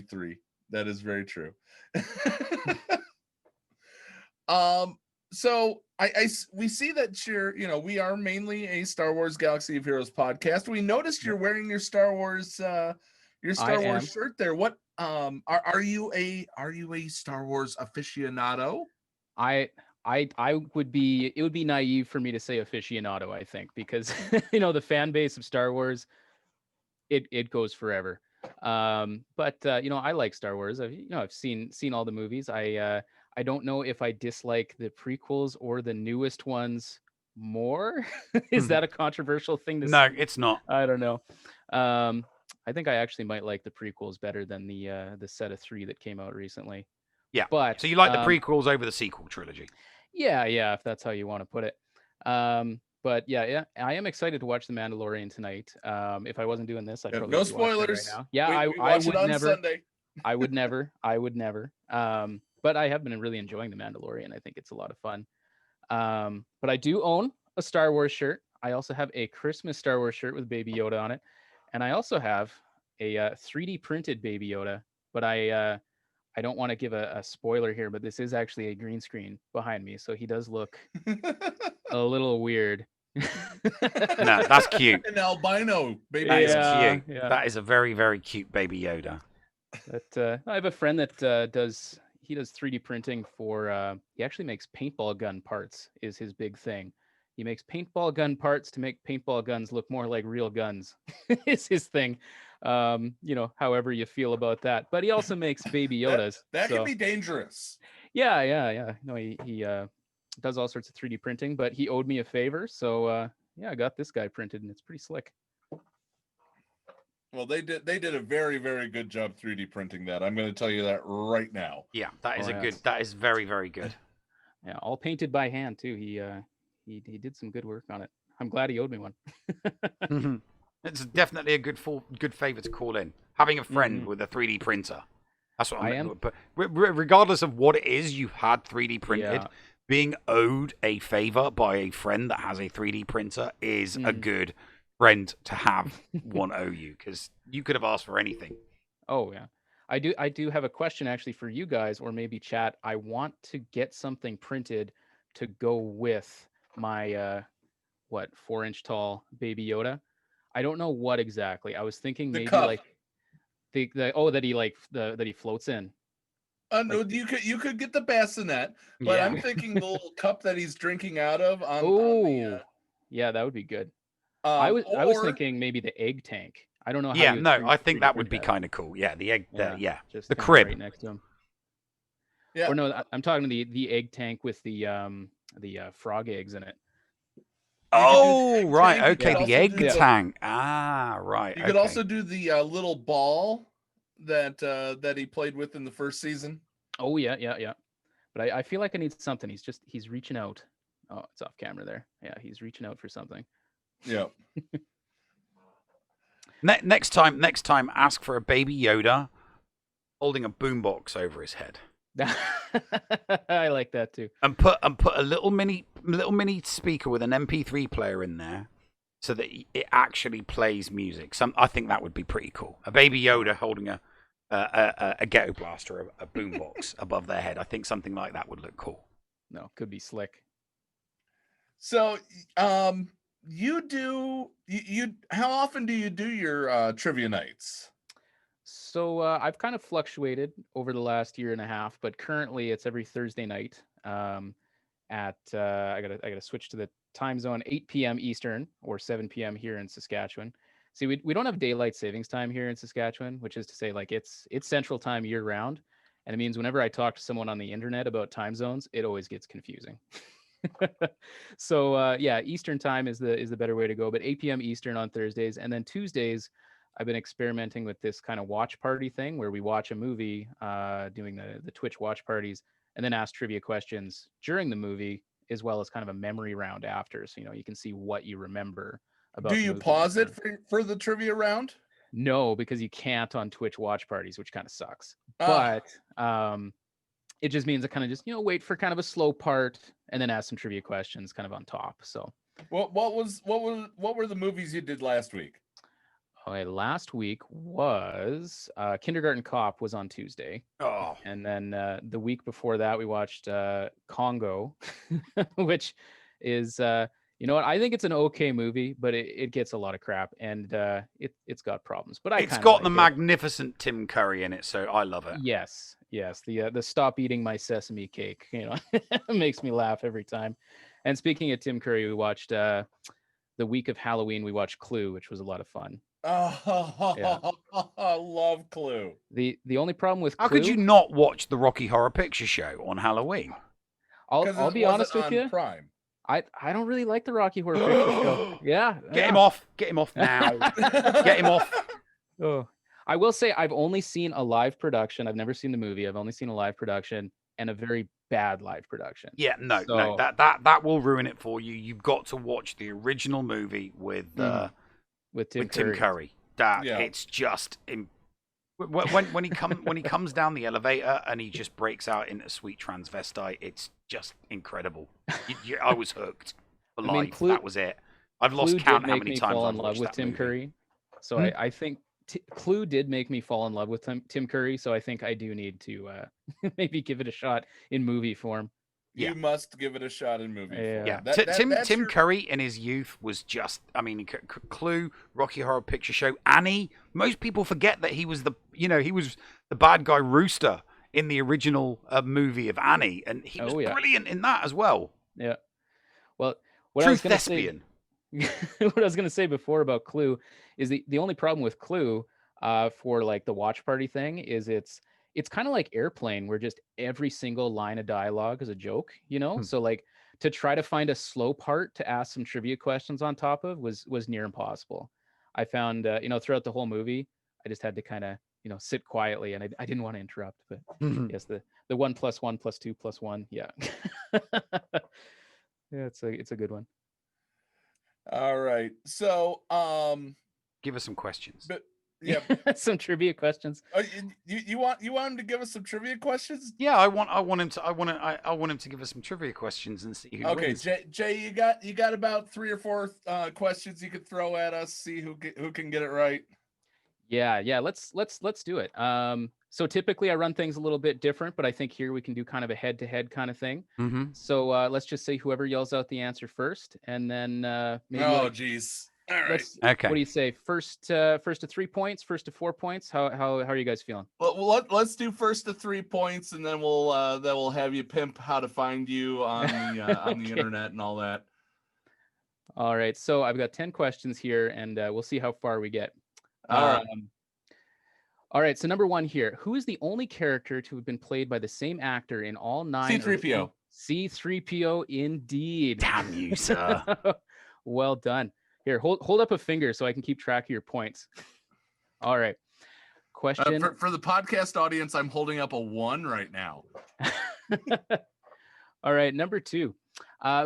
3. That is very true. So we see that we are mainly a Star Wars Galaxy of Heroes podcast. We noticed you're wearing your Star Wars shirt there. What are you a Star Wars aficionado? I I would be, it would be naive for me to say aficionado, I think, because the fan base of Star Wars, it goes forever. But I like Star Wars. I've seen all the movies. I don't know if I dislike the prequels or the newest ones more. Is that a controversial thing to say? No, it's not. I don't know. I think I actually might like the prequels better than the set of 3 that came out recently. Yeah. But so you like the prequels over the sequel trilogy? Yeah, if that's how you want to put it. But yeah, I am excited to watch The Mandalorian tonight. If I wasn't doing this, I'd probably no be watching it spoilers. right now. Yeah, we I watch would it on never. Sunday. I would never. But I have been really enjoying The Mandalorian. I think it's a lot of fun. But I do own a Star Wars shirt. I also have a Christmas Star Wars shirt with Baby Yoda on it, and I also have a 3D printed Baby Yoda. But I don't want to give a spoiler here, but this is actually a green screen behind me, so he does look a little weird. No, that's cute. An albino baby. That is Yeah, cute. yeah. That is a very, very cute Baby Yoda. But I have a friend that does 3D printing for. He actually makes paintball gun parts. Is his big thing. He makes paintball gun parts to make paintball guns look more like real guns. Is his thing. However you feel about that. But he also makes Baby Yodas. That can be dangerous. Yeah. No, he does all sorts of 3D printing, but he owed me a favor, so I got this guy printed, and it's pretty slick. Well, they did a very, very good job 3D printing that. I'm going to tell you that right now. Yeah, that is that is very, very good. Yeah, all painted by hand too. He did some good work on it. I'm glad he owed me one. It's definitely a good favor to call in. Having a friend with a 3D printer. That's what I am. But regardless of what it is you've had 3D printed, being owed a favor by a friend that has a 3D printer is a good friend to have one owe you, because you could have asked for anything. Oh yeah. I do have a question actually for you guys, or maybe chat. I want to get something printed to go with my 4-inch tall Baby Yoda. I don't know what exactly. I was thinking maybe cup. like that he floats in. No, you could get the bassinet, but I'm thinking the little cup that he's drinking out of. Yeah, that would be good. I was thinking maybe the egg tank. I don't know how. Yeah, no, I think that would be kind of cool. Yeah, the egg. Just the kinda crib right next to him. Yeah. Or no, I'm talking the egg tank with the frog eggs in it. Oh, right. Okay, the egg do tank. Ah, right. You could also do the little ball that he played with in the first season. Oh yeah. But I feel like I need something. He's reaching out. Oh, it's off camera there. Yeah, he's reaching out for something. Yeah. Next time, ask for a Baby Yoda holding a boombox over his head. I like that too. And put a little mini speaker with an MP3 player in there, so that it actually plays music. I think that would be pretty cool. A Baby Yoda holding a ghetto blaster, a boombox above their head. I think something like that would look cool. No, could be slick. So, how often do you do your trivia nights? So I've kind of fluctuated over the last year and a half, but currently it's every Thursday night. I gotta switch to the time zone, 8 p.m. Eastern or 7 p.m. here in Saskatchewan. See, we don't have daylight savings time here in Saskatchewan, which is to say, like, it's Central Time year round, and it means whenever I talk to someone on the internet about time zones, it always gets confusing. So Eastern Time is the better way to go, but 8 p.m. Eastern on Thursdays, and then Tuesdays I've been experimenting with this kind of watch party thing where we watch a movie, doing the Twitch watch parties, and then ask trivia questions during the movie, as well as kind of a memory round after. So, you can see what you remember about. Do you pause it for the trivia round? No, because you can't on Twitch watch parties, which kind of sucks. But it just means I kind of just, wait for kind of a slow part and then ask some trivia questions kind of on top. So what were the movies you did last week? Okay, last week was Kindergarten Cop was on Tuesday. Oh. And then the week before that we watched Congo, which is You know what? I think it's an okay movie, but it gets a lot of crap, and it's got problems. But it's got the magnificent Tim Curry in it, so I love it. Yes. The stop eating my sesame cake, makes me laugh every time. And speaking of Tim Curry, we watched the week of Halloween. We watched Clue, which was a lot of fun. Oh, I love Clue. The only problem with How Clue, could you not watch the Rocky Horror Picture Show on Halloween? I'll be honest with you. Prime. I don't really like the Rocky Horror Picture Show. Yeah, Get him off. Get him off now. Get him off. Oh, I will say I've only seen a live production. I've never seen the movie. I've only seen a live production and a very bad live production. Yeah, no, that will ruin it for you. You've got to watch the original movie with Tim Curry. It's just when he comes down the elevator and he just breaks out into sweet transvestite. It's just incredible. I was hooked for life. Clue, that was it. I've lost count how many times I've in love with Tim movie. Curry. So I think Clue did make me fall in love with Tim Curry. So I think I do need to maybe give it a shot in movie form. You must give it a shot in movie form. Yeah. Tim Curry in his youth was just, Clue, Rocky Horror Picture Show, Annie. Most people forget that he was the bad guy Rooster in the original movie of Annie, and he was brilliant in that as well. Yeah. Well, what I was going to say before about Clue is the only problem with Clue for like the watch party thing is it's kind of like Airplane, where just every single line of dialogue is a joke, So like to try to find a slow part to ask some trivia questions on top of was near impossible. I found, throughout the whole movie, I just had to kind of, sit quietly, and I didn't want to interrupt. But yes, the 1 + 1 + 2 + 1, yeah, yeah, it's a good one. All right, so give us some questions. But yeah, some trivia questions. You want him to give us some trivia questions? Yeah, I want him to give us some trivia questions and see who wins. Jay, you got about 3 or 4 questions you could throw at us. See who can get it right. Yeah. Let's do it. So typically I run things a little bit different, but I think here we can do kind of a head-to-head kind of thing. Mm-hmm. So let's just say whoever yells out the answer first, and then maybe. Oh, geez. All right. Okay. What do you say? First to 3 points, first to 4 points. How are you guys feeling? Well, let's do first to 3 points, and then we'll have you pimp how to find you on the on the internet and all that. All right. So I've got 10 questions here, and we'll see how far we get. All right. So number 1 here: who is the only character to have been played by the same actor in all 9? C-3PO. C-3PO, indeed. Damn you, sir. Well done. Here, hold up a finger so I can keep track of your points. All right. Question for the podcast audience, I'm holding up a 1 right now. All right, number 2.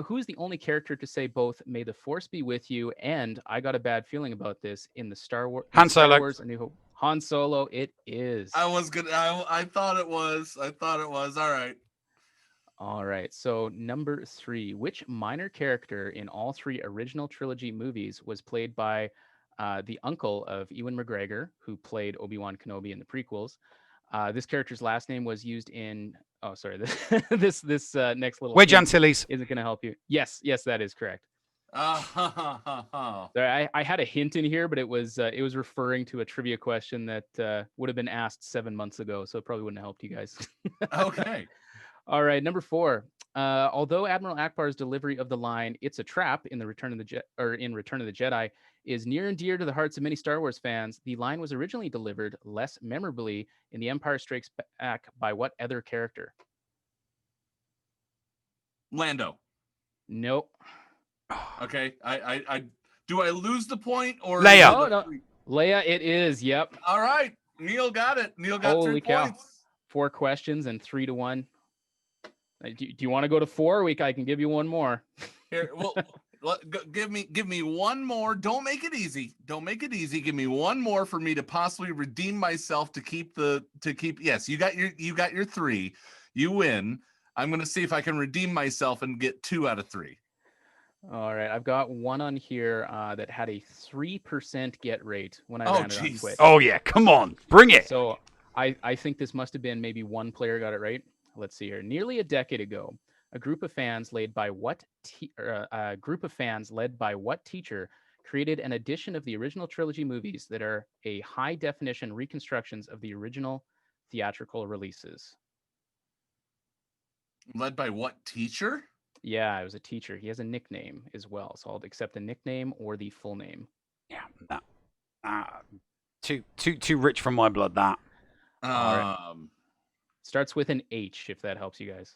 Who is the only character to say both "May the Force be with you" and "I got a bad feeling about this" in the Star Wars? Han Solo. Star Wars: A New Hope. Han Solo. It is. I thought it was. All right. All right. So number 3, which minor character in all 3 original trilogy movies was played by the uncle of Ewan McGregor, who played Obi-Wan Kenobi in the prequels? This character's last name was used in. Oh, sorry. This next little Wedge Antilles isn't going to help you. Yes, that is correct. Sorry, I had a hint in here, but it was referring to a trivia question that would have been asked 7 months ago, so it probably wouldn't have helped you guys. Okay. All right, number 4. Although Admiral Akbar's delivery of the line "It's a trap" in Return of the Jedi is near and dear to the hearts of many Star Wars fans, the line was originally delivered less memorably in The Empire Strikes Back by what other character? Lando. Nope. Okay. I do I lose the point or Leia? No. Leia, it is. Yep. All right. Neil got it. Neil got Holy 3 cow. points. 4 questions and 3 to 1. Do you want to go to 4? I can give you one more. Here, well, give me one more. Don't make it easy. Give me one more for me to possibly redeem myself to keep. Yes, you got your 3. You win. I'm going to see if I can redeem myself and get 2 out of 3. All right, I've got one on here that had a 3% get rate when I ran it on Twitch. Oh yeah, come on, bring it. So I think this must have been maybe one player got it right. Let's see here. Nearly a decade ago, A group of fans led by what teacher created an edition of the original trilogy movies that are a high-definition reconstructions of the original theatrical releases? Led by what teacher? Yeah, it was a teacher. He has a nickname as well, so I'll accept the nickname or the full name. Yeah, too rich for my blood. That. All right. Starts with an H, if that helps you guys.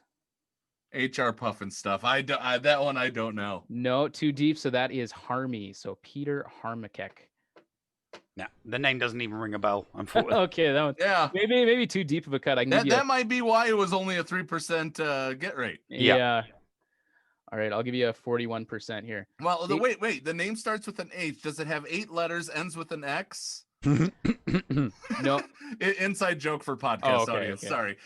HR Puffin stuff. That one I don't know. No, too deep. So that is Harmy. So Peter Harmacek. Yeah, the name doesn't even ring a bell. Unfortunately. Okay, that one. Yeah, maybe too deep of a cut. That might be why it was only a 3% get rate. Yeah. All right, I'll give you a 41% here. Well, wait. The name starts with an H. Does it have 8 letters? Ends with an X? No. Inside joke for podcast audience. Okay. Sorry.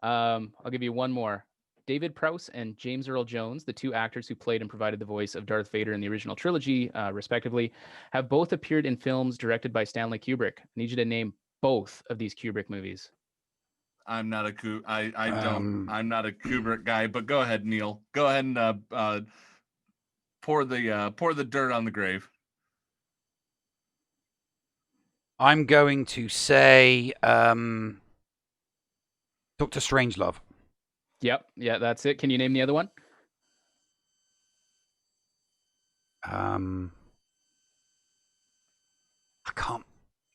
I'll give you one more. David Prowse and James Earl Jones, the 2 actors who played and provided the voice of Darth Vader in the original trilogy, respectively, have both appeared in films directed by Stanley Kubrick. I need you to name both of these Kubrick movies. I'm not a I'm not a Kubrick guy, but go ahead, Neil. Go ahead and pour the dirt on the grave. I'm going to say Dr. Strangelove. Yep. Yeah, that's it. Can you name the other one? I can't.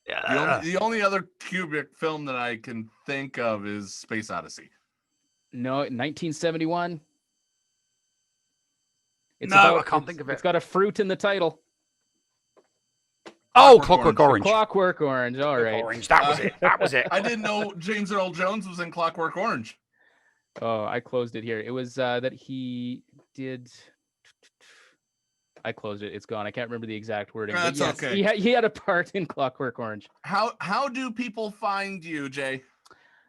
The only other Kubrick film that I can think of is Space Odyssey. No, 1971. I can't think of it. It's got a fruit in the title. Oh, Clockwork Orange. Clockwork Orange. All right. Orange. That was it. I didn't know James Earl Jones was in Clockwork Orange. Oh, I closed it here. It was that he did. I closed it. It's gone. I can't remember the exact wording. That's okay. He had a part in Clockwork Orange. How do people find you, Jay?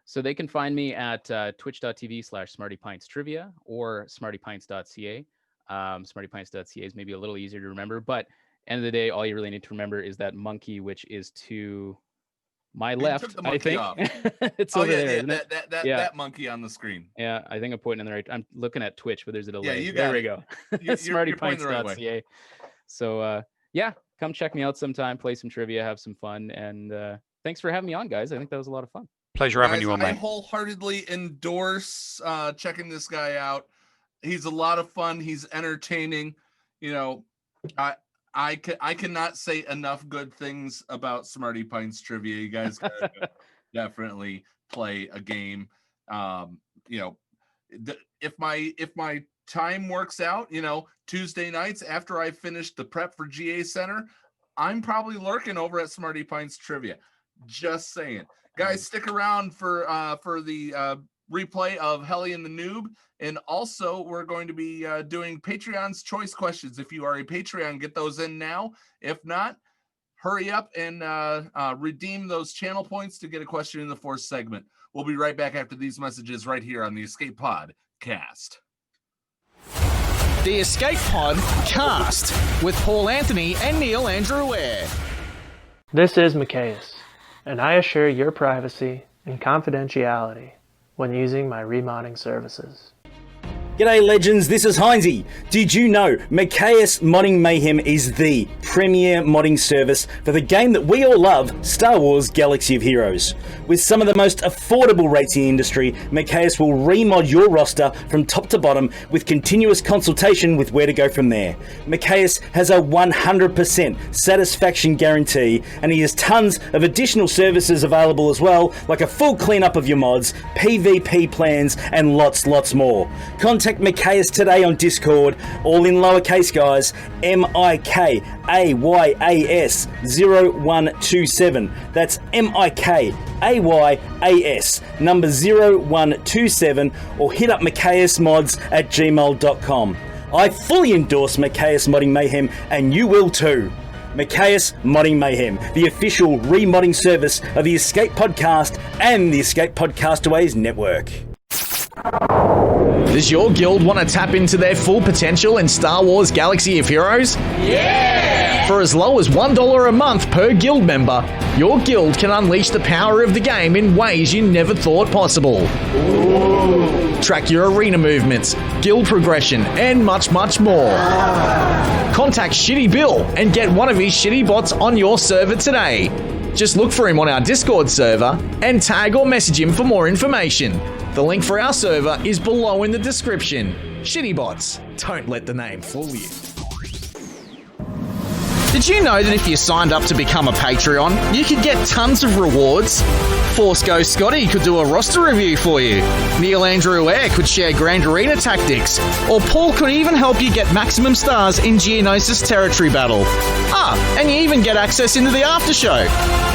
So they can find me at twitch.tv/SmartyPintsTrivia or smartypints.ca. Smartypints.ca is maybe a little easier to remember, but end of the day, all you really need to remember is that monkey, which is to my left, I think. It's over there. That monkey on the screen. Yeah, I think I'm pointing in the right. I'm looking at Twitch, but there's a delay. Yeah, there we go. Smartypints.ca. Right. So come check me out sometime, play some trivia, have some fun, and thanks for having me on, guys. I think that was a lot of fun. Pleasure having you on, I mate. wholeheartedly endorse checking this guy out. He's a lot of fun. He's entertaining. You know, I cannot say enough good things about Smarty Pints Trivia. You guys gotta definitely play a game. If my time works out, Tuesday nights after I finish the prep for GA Center, I'm probably lurking over at Smarty Pints Trivia. Just saying, guys, stick around for the replay of Helly and the Noob. And also, we're going to be doing Patreon's choice questions. If you are a Patreon, get those in now. If not, hurry up and redeem those channel points to get a question in the 4th segment. We'll be right back after these messages right here on the Escape Pod Cast. The Escape Pod Cast with Paul Anthony and Neil Andrew Ware. This is Micaeus, and I assure your privacy and confidentiality when using my remodding services. G'day legends, this is Heinzie. Did you know Micaeus Modding Mayhem is the premier modding service for the game that we all love, Star Wars Galaxy of Heroes? With some of the most affordable rates in the industry, Micaeus will remod your roster from top to bottom with continuous consultation with where to go from there. Micaeus has a 100% satisfaction guarantee, and he has tons of additional services available as well, like a full cleanup of your mods, PvP plans, and lots more. Contact Micaeus today on Discord, all in lowercase, guys, MIKAYAS 0127. That's MIKAYAS number 0127, or hit up micaeusmods@gmail.com. I fully endorse Micaeus Modding Mayhem, and you will too. Micaeus Modding Mayhem, the official remodding service of the Escape Podcast and the Escape Podcastaways network. Does your guild want to tap into their full potential in Star Wars Galaxy of Heroes? Yeah! For as low as $1 a month per guild member, your guild can unleash the power of the game in ways you never thought possible. Ooh. Track your arena movements, guild progression, and much, much more. Contact ShittyBill and get one of his shitty bots on your server today. Just look for him on our Discord server and tag or message him for more information. The link for our server is below in the description. Shitty bots, don't let the name fool you. Did you know that if you signed up to become a Patreon, you could get tons of rewards? Force Ghost Scotty could do a roster review for you. Neil Andrew Air could share Grand Arena tactics. Or Paul could even help you get maximum stars in Geonosis Territory Battle. And you even get access into the after show.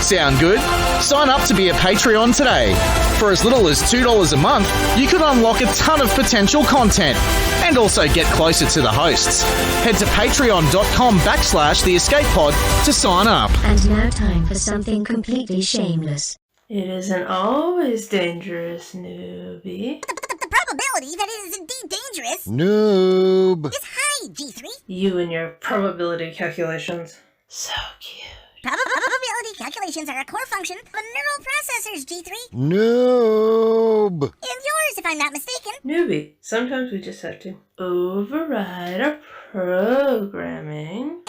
Sound good? Sign up to be a Patreon today. For as little as $2 a month, you could unlock a ton of potential content. And also get closer to the hosts. Head to patreon.com/theescapepod to sign up. And now time for something completely shameless. It isn't always dangerous, newbie. The probability that it is indeed dangerous Noob is high, G3. You and your probability calculations. So cute. Probability calculations are a core function of neural processors, G3. Noob. And yours, if I'm not mistaken. Newbie, sometimes we just have to override our programming.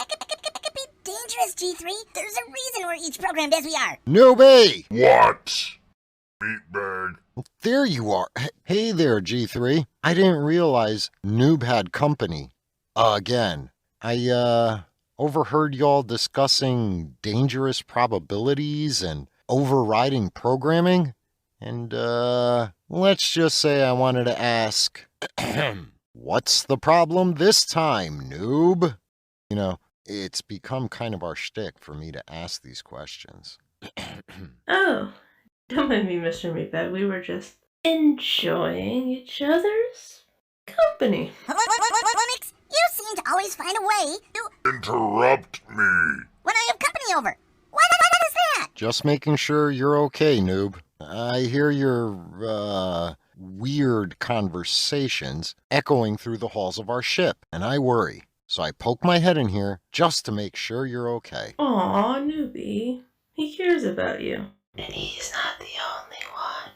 Dangerous, G3. There's a reason we're each programmed as we are. Newbie. What? Meatbag. There you are. Hey there, G3. I didn't realize Noob had company. Again. I overheard y'all discussing dangerous probabilities and overriding programming. And let's just say I wanted to ask, what's the problem this time, Noob? You know, it's become kind of our shtick for me to ask these questions. Oh, don't mind me, Mr. Meatbag. We were just enjoying each other's company. Linux, you seem to always find a way to interrupt me when I have company over. What is that? Just making sure you're okay, Noob. I hear your, weird conversations echoing through the halls of our ship, and I worry. So I poke my head in here just to make sure you're okay. Aw, Newbie. He cares about you. And he's not the only one.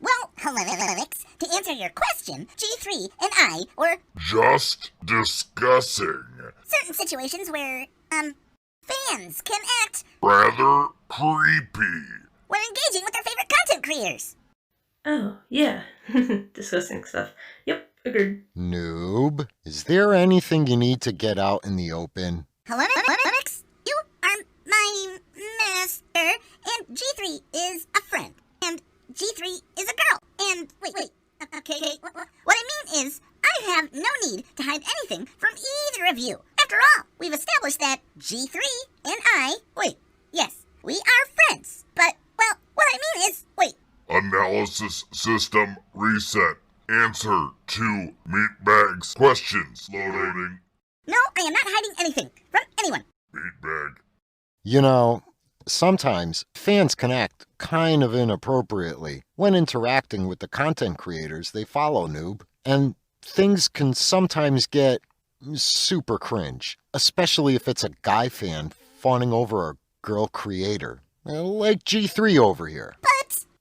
Well, Linux, to answer your question, G3 and I were just discussing certain situations where, fans can act rather creepy when engaging with their favorite content creators. Oh, yeah. Discussing stuff. Yep, agreed. Noob, is there anything you need to get out in the open? Linux, you are my master, and G3 is a friend, and G3 is a girl, and wait, okay, what I mean is, I have no need to hide anything from either of you. After all, we've established that G3 and I, yes, we are friends, but, well, what I mean is, Analysis system reset. Answer to Meatbag's questions. Loading. No, I am not hiding anything from anyone. Meatbag. You know, sometimes fans can act kind of inappropriately when interacting with the content creators they follow, Noob. And things can sometimes get super cringe, especially if it's a guy fan fawning over a girl creator, like G3 over here. But...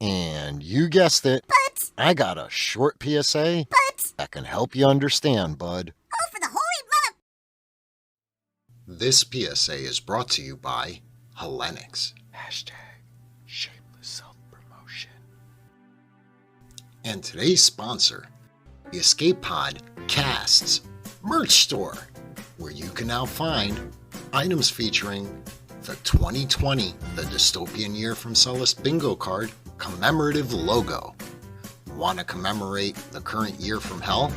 And you guessed it. But... I got a short PSA that can help you understand, bud. Oh, for the holy mother... This PSA is brought to you by Hellenics. #shameless self-promotion. And today's sponsor, the Escape Pod Casts merch store, where you can now find items featuring the 2020, the dystopian year from Celeste bingo card, commemorative logo. Want to commemorate the current year from hell?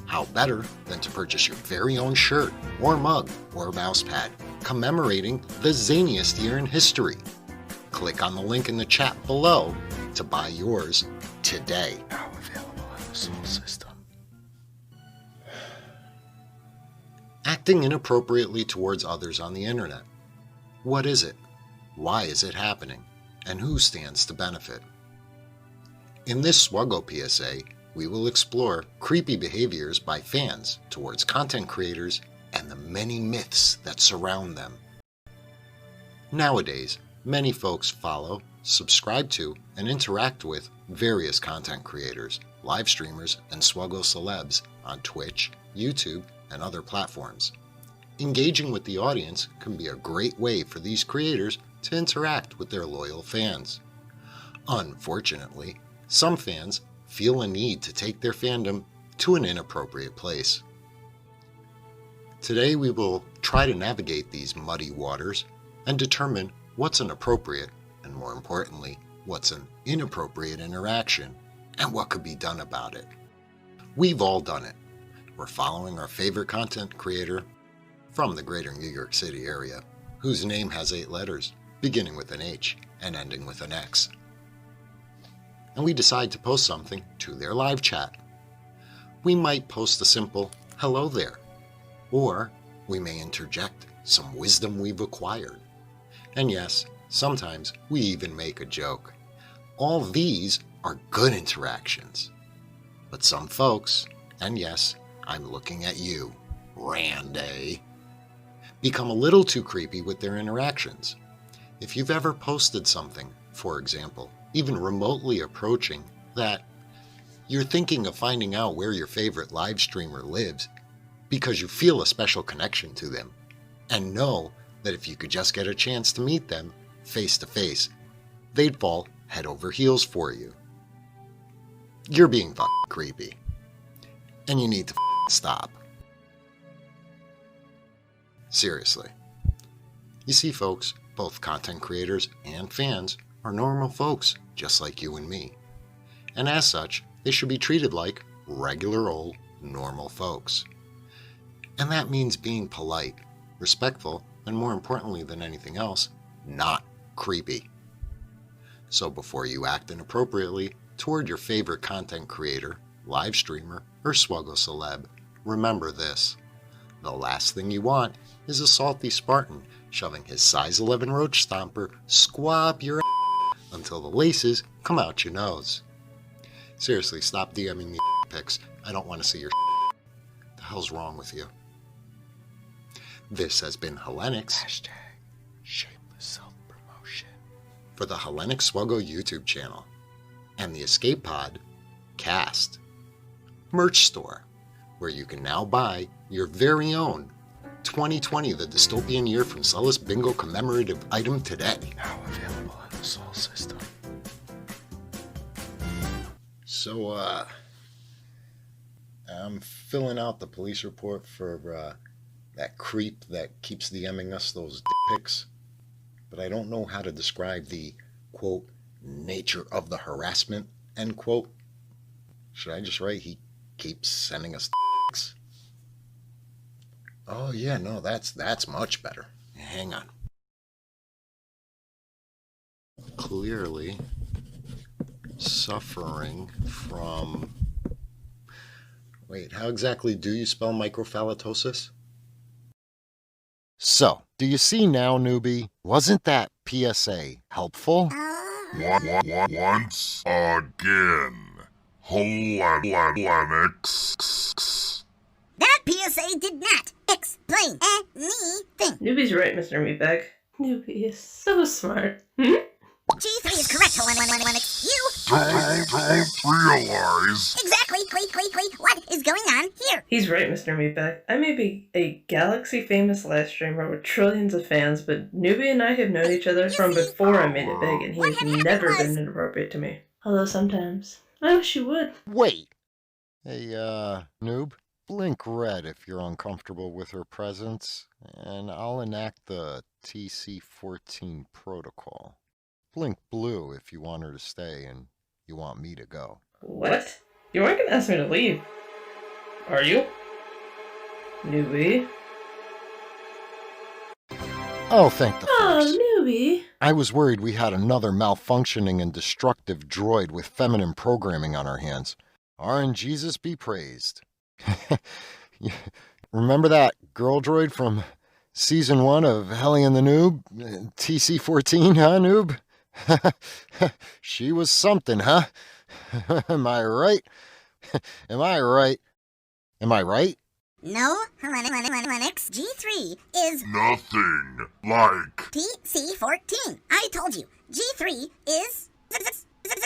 How better than to purchase your very own shirt or mug or mousepad commemorating the zaniest year in history. Click on the link in the chat below to buy yours today. Now available on the Soul System. Acting inappropriately towards others on the internet. What is it? Why is it happening? And who stands to benefit? In this SWGOH PSA, we will explore creepy behaviors by fans towards content creators and the many myths that surround them. Nowadays, many folks follow, subscribe to, and interact with various content creators, live streamers, and SWGOH celebs on Twitch, YouTube, and other platforms. Engaging with the audience can be a great way for these creators to interact with their loyal fans. Unfortunately, some fans feel a need to take their fandom to an inappropriate place. Today we will try to navigate these muddy waters and determine what's an appropriate, and more importantly, what's an inappropriate interaction, and what could be done about it. We've all done it. We're following our favorite content creator from the greater New York City area, whose name has 8 letters, beginning with an H and ending with an X. And we decide to post something to their live chat. We might post a simple hello there, or we may interject some wisdom we've acquired. And yes, sometimes we even make a joke. All these are good interactions. But some folks, and yes, I'm looking at you, Randy, become a little too creepy with their interactions. If you've ever posted something, for example, even remotely approaching that you're thinking of finding out where your favorite live streamer lives because you feel a special connection to them and know that if you could just get a chance to meet them face to face, they'd fall head over heels for you. You're being fucking creepy. And you need to stop. Seriously. You see, folks, both content creators and fans are normal folks, just like you and me. And as such, they should be treated like regular old normal folks. And that means being polite, respectful, and more importantly than anything else, not creepy. So before you act inappropriately toward your favorite content creator, live streamer, or SWGOH celeb, remember this. The last thing you want is a salty Spartan shoving his size 11 roach stomper squab your ass until the laces come out your nose. Seriously, stop DMing me pics. I don't want to see your The hell's wrong with you? This has been Hellenix. #shameless self-promotion. For the Hellenix SWGOH YouTube channel and the Escape Pod Cast merch store, where you can now buy your very own 2020 The Dystopian Year from Celis Bingo commemorative item today. Now available in the Sol system. So, I'm filling out the police report for that creep that keeps DMing us those dick pics, but I don't know how to describe the, quote, nature of the harassment, end quote. Should I just write, he keeps sending us dicks? Oh yeah, no, that's much better. Hang on. Clearly suffering from... Wait, how exactly do you spell microphalatosis? So, do you see now, newbie? Wasn't that PSA helpful? Once again, Hellenix. That PSA did not explain anything. Newbie's right, Mr. Meatbag. Newbie is so smart. Hmm? G3 is correct, Hellenix. You... Don't realize... Exactly, what is going on here? He's right, Mr. Meatbag. I may be a galaxy-famous live streamer with trillions of fans, but Newbie and I have known each other from before I made it big, and he has never been inappropriate to me. Although sometimes, I wish you would. Wait! Hey, noob, blink red if you're uncomfortable with her presence, and I'll enact the TC-14 protocol. Blink blue if you want her to stay and you want me to go. What? You aren't gonna ask me to leave, are you? Newbie? Oh, thank the force. Oh, Newbie. I was worried we had another malfunctioning and destructive droid with feminine programming on our hands. RNGesus be praised. Remember that girl droid from Season 1 of Hellion the Noob? TC-14, huh, noob? She was something, huh? Am I right? Am I right? No, Lennox, G3 is Nothing like PC-14. I told you, G3 is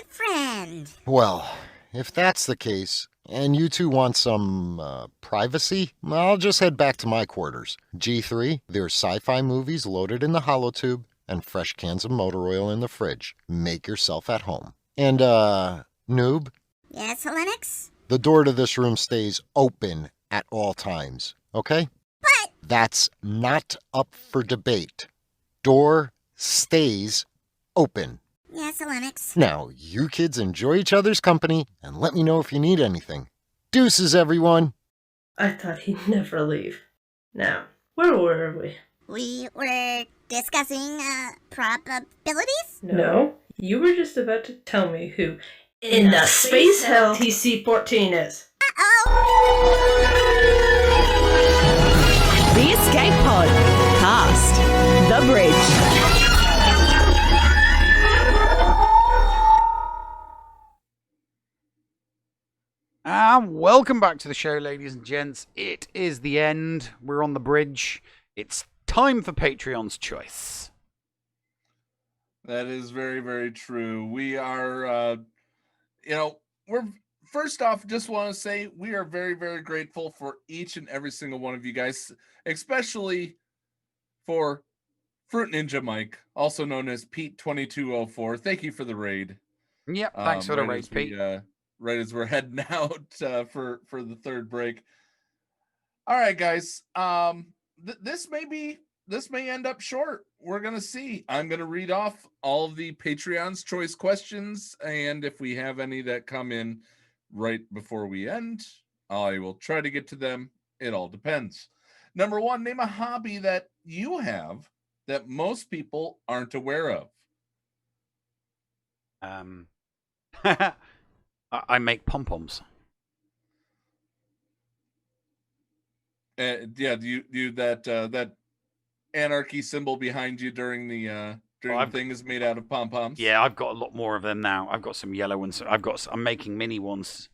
friend. Well, if that's the case, and you two want some privacy, I'll just head back to my quarters. G3, there's sci-fi movies loaded in the holotube and fresh cans of motor oil in the fridge. Make yourself at home. And, Noob? Yes, Lennox? The door to this room stays open at all times, okay? But that's not up for debate. Door stays open. Yes, Lennox. Now, you kids enjoy each other's company and let me know if you need anything. Deuces, everyone. I thought he'd never leave. Now, where were we? We were discussing, probabilities? No, you were just about to tell me who in the space hell TC-14 is. The Escape Pod. Cast. The Bridge. Welcome back to the show, ladies and gents. It is the end. We're on the bridge. It's time for Patreon's choice. That is very, very true. We are, we're first off, just want to say we are very, very grateful for each and every single one of you guys, especially for Fruit Ninja Mike, also known as Pete2204. Thank you for the raid. Yep, thanks for the raid, Pete. Right as we're heading out for the third break. All right, guys. This may end up short. We're gonna see. I'm gonna read off all of the Patreon's choice questions, and if we have any that come in right before we end, I will try to get to them. It all depends. Number one, name a hobby that you have that most people aren't aware of. I make pom-poms. Yeah, do you that anarchy symbol behind you during the thing is made out of pom-poms? Yeah, I've got a lot more of them now. I've got some yellow ones. I'm making mini ones.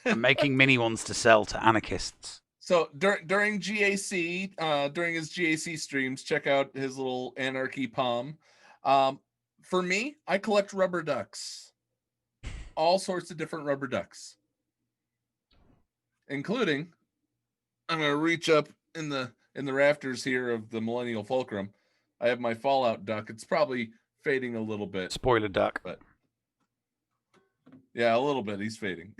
I'm making mini ones to sell to anarchists. So during GAC, during his GAC streams, check out his little anarchy pom. For me, I collect rubber ducks. All sorts of different rubber ducks, including, I'm going to reach up in the rafters here of the Millennium Falcon. I have my Fallout duck. It's probably fading a little bit. Spoiler duck. But yeah, a little bit. He's fading.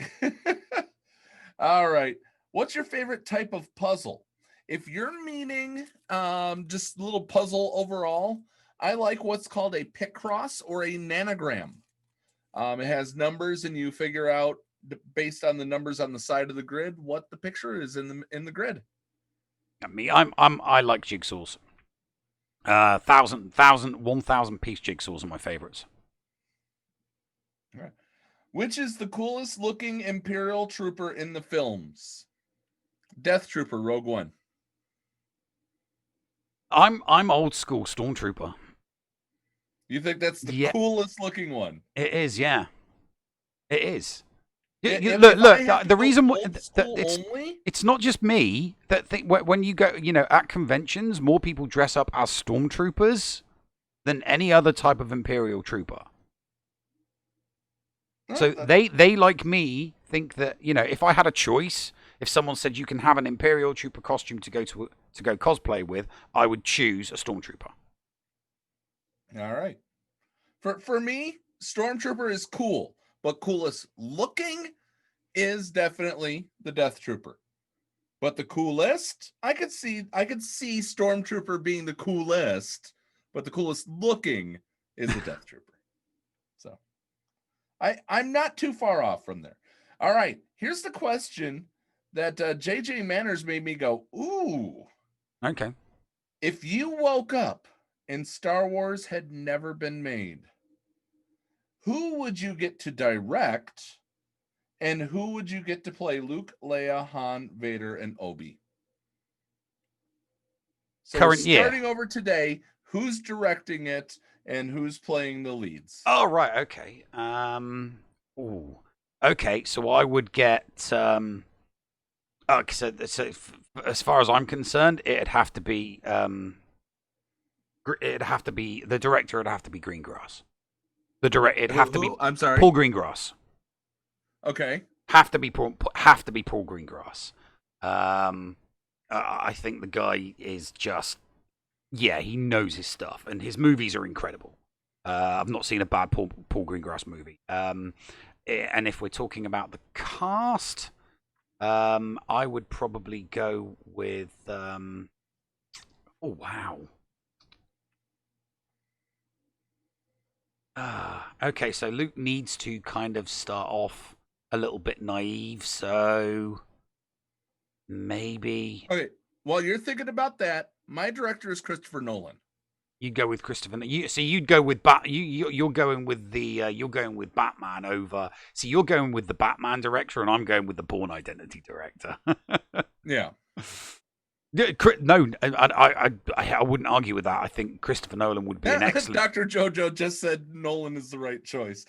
All right. What's your favorite type of puzzle? If you're meaning just a little puzzle overall, I like what's called a Picross or a nanogram. It has numbers, and you figure out based on the numbers on the side of the grid what the picture is in the grid. I like jigsaws. 1,000 piece jigsaws are my favorites. All right. Which is the coolest looking Imperial trooper in the films? Death Trooper, Rogue One. I'm old school Stormtrooper. You think that's the coolest looking one? It is, yeah. It is. Look. The reason it's not just me that think when you go, at conventions, more people dress up as stormtroopers than any other type of Imperial trooper. So they like me think that if I had a choice, if someone said you can have an Imperial trooper costume to go cosplay with, I would choose a stormtrooper. All right. For me, Stormtrooper is cool, but coolest looking is definitely the Death Trooper. But the coolest, I could see Stormtrooper being the coolest, but the coolest looking is the Death Trooper. So I'm not too far off from there. All right. Here's the question that JJ Manners made me go, ooh. Okay. If you woke up and Star Wars had never been made, who would you get to direct, and who would you get to play Luke, Leia, Han, Vader, and Obi? So starting over today, who's directing it and who's playing the leads? Oh, right. Okay. Okay. So I would get So as far as I'm concerned, it'd have to be the director. It'd have to be Greengrass. It'd have to be. I'm sorry, Paul Greengrass. Okay. Have to be Paul Greengrass. I think the guy is just, he knows his stuff, and his movies are incredible. I've not seen a bad Paul Greengrass movie. And if we're talking about the cast, I would probably go with. Oh wow. Okay, so Luke needs to kind of start off a little bit naive, so maybe. Okay, while you're thinking about that, my director is Christopher Nolan. You go with Christopher. You'd go with you're going with Batman over. So you're going with the Batman director, and I'm going with the Bourne Identity director. Yeah. No, I wouldn't argue with that. I think Christopher Nolan would be an excellent. Dr. Jojo just said Nolan is the right choice.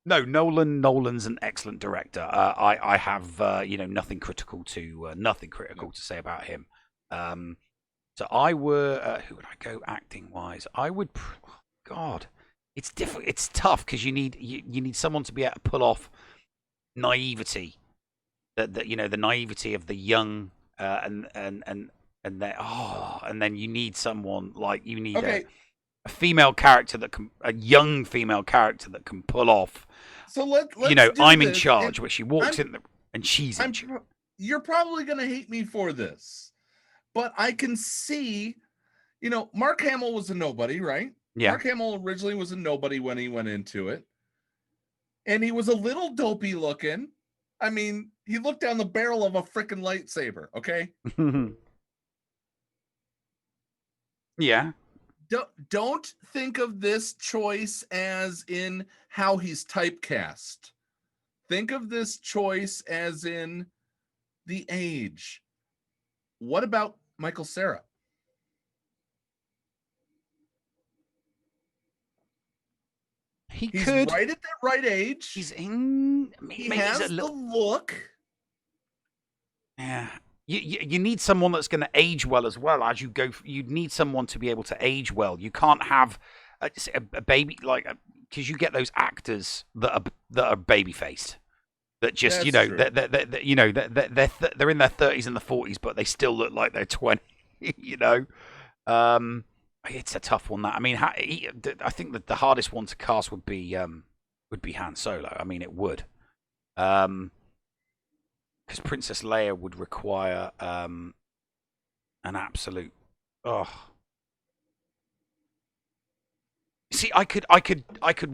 No, Nolan's an excellent director. I have nothing critical to say about him. So I were who would I go acting wise? I would. God, it's difficult. It's tough because you need someone to be able to pull off naivety. That the naivety of the young. And then you need someone like a female character a young female character that can pull off. So let's I'm in charge, where she walks in and she's in charge. You're probably gonna hate me for this, but I can see, Mark Hamill was a nobody, right? Yeah. Mark Hamill originally was a nobody when he went into it, and he was a little dopey looking. I mean, he looked down the barrel of a freaking lightsaber, okay? Yeah. Don't think of this choice as in how he's typecast. Think of this choice as in the age. What about Michael Cera? He's could. Right at that right age. He's in. He has the look. Yeah. You need someone that's going to age well as well as you go. You need someone to be able to age well. You can't have a baby because you get those actors that are baby faced. That just That's true. they're in their 30s and the 40s, but they still look like they're 20. It's a tough one. That I mean, I think that the hardest one to cast would be Han Solo. I mean, it would, because Princess Leia would require an absolute. Oh, see, I could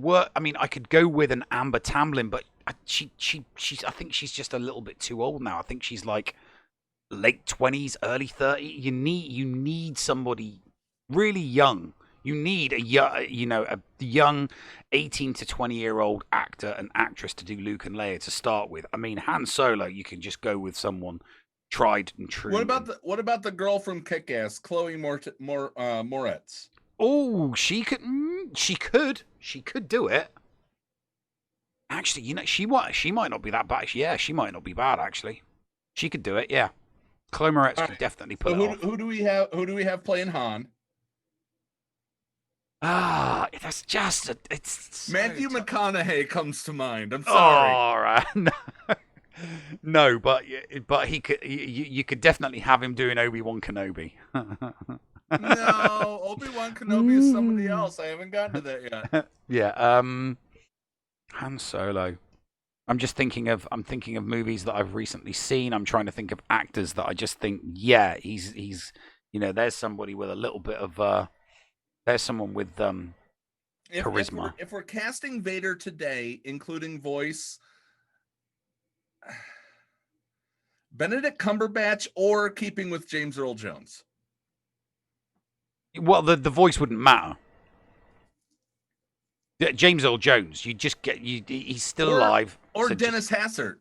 work. I mean, I could go with an Amber Tamblyn, but she's. I think she's just a little bit too old now. I think she's like late 20s, early 30s. You need somebody really young. You need a young 18 to 20-year-old actor and actress to do Luke and Leia to start with. I mean, Han Solo, you can just go with someone tried and true. What about the girl from Kick-Ass, Chloe Moretz? Oh, she could do it. Actually, she might not be that bad. Yeah, she might not be bad. Actually, she could do it. Yeah, Chloe Moretz could definitely pull it off. Who do we have playing Han? That's just it's Matthew McConaughey comes to mind. I'm sorry. All right. No, but he could. You could definitely have him doing Obi-Wan Kenobi. No, Obi-Wan Kenobi is somebody else. I haven't gotten to that yet. Yeah. Han Solo. I'm thinking of movies that I've recently seen. I'm trying to think of actors that I just think, yeah, he's there's somebody with a little bit of there's someone with charisma. If we're casting Vader today, including voice, Benedict Cumberbatch or keeping with James Earl Jones? Well, the voice wouldn't matter. James Earl Jones, you just get he's still alive. Or so Dennis Hassert.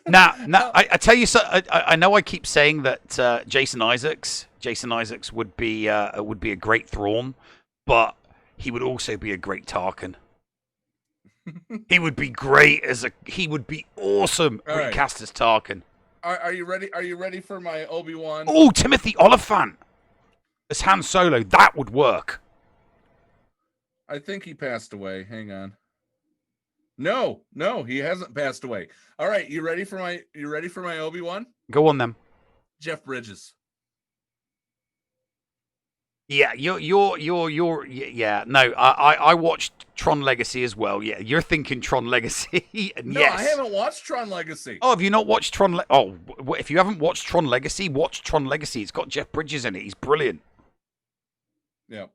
Now, I tell you so. I know I keep saying that Jason Isaacs would be a great Thrawn, but he would also be a great Tarkin. He would be great he would be awesome recast as Tarkin. Are you ready? Are you ready for my Obi-Wan? Oh, Timothy Oliphant as Han Solo. That would work. I think he passed away. Hang on. No, he hasn't passed away. All right, you ready for my Obi-Wan? Go on then. Jeff Bridges. Yeah, yeah. No, I watched Tron Legacy as well. Yeah, you're thinking Tron Legacy, and no, yes. I haven't watched Tron Legacy. Oh, have you not watched Tron? If you haven't watched Tron Legacy, watch Tron Legacy. It's got Jeff Bridges in it. He's brilliant. Yeah.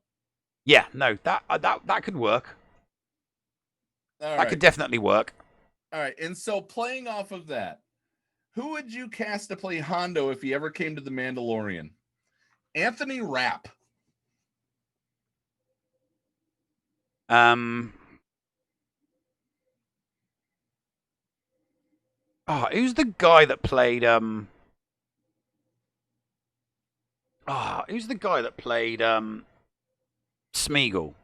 Yeah, no, that could work. That could definitely work. All right, and so playing off of that, who would you cast to play Hondo if he ever came to The Mandalorian? Anthony Rapp. Who's the guy that played Smeagol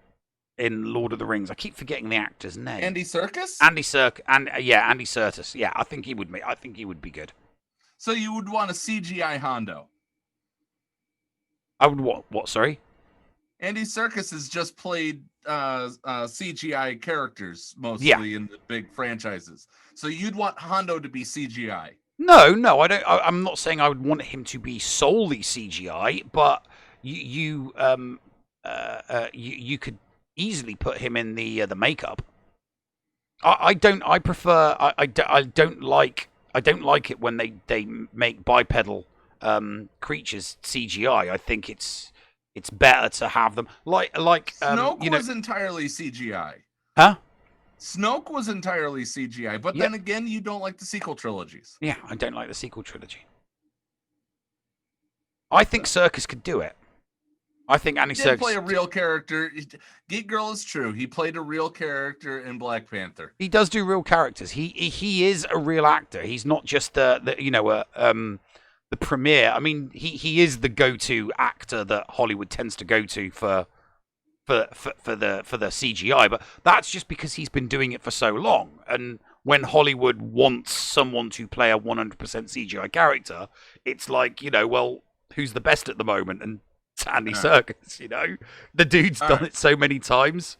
in Lord of the Rings? I keep forgetting the actor's name. Andy Serkis? Andy Serkis. Yeah, I think he would be good. So you would want a CGI Hondo? I would what? Sorry? Andy Serkis has just played CGI characters mostly in the big franchises. So you'd want Hondo to be CGI? No, I don't. I'm not saying I would want him to be solely CGI, but you could easily put him in the makeup. I don't like it when they make bipedal creatures CGI. I think it's better to have them like Snoke was entirely CGI. Huh? Snoke was entirely CGI, but then again, you don't like the sequel trilogies. Yeah, I don't like the sequel trilogy. I think Serkis could do it. I think Andy Serkis did play a real character. Geek Girl is true. He played a real character in Black Panther. He does do real characters. He is a real actor. He's not just the premiere. I mean, he is the go-to actor that Hollywood tends to go to for the CGI, but that's just because he's been doing it for so long. And when Hollywood wants someone to play a 100% CGI character, it's like, well, who's the best at the moment? And it's Andy Serkis, the dude's done it so many times.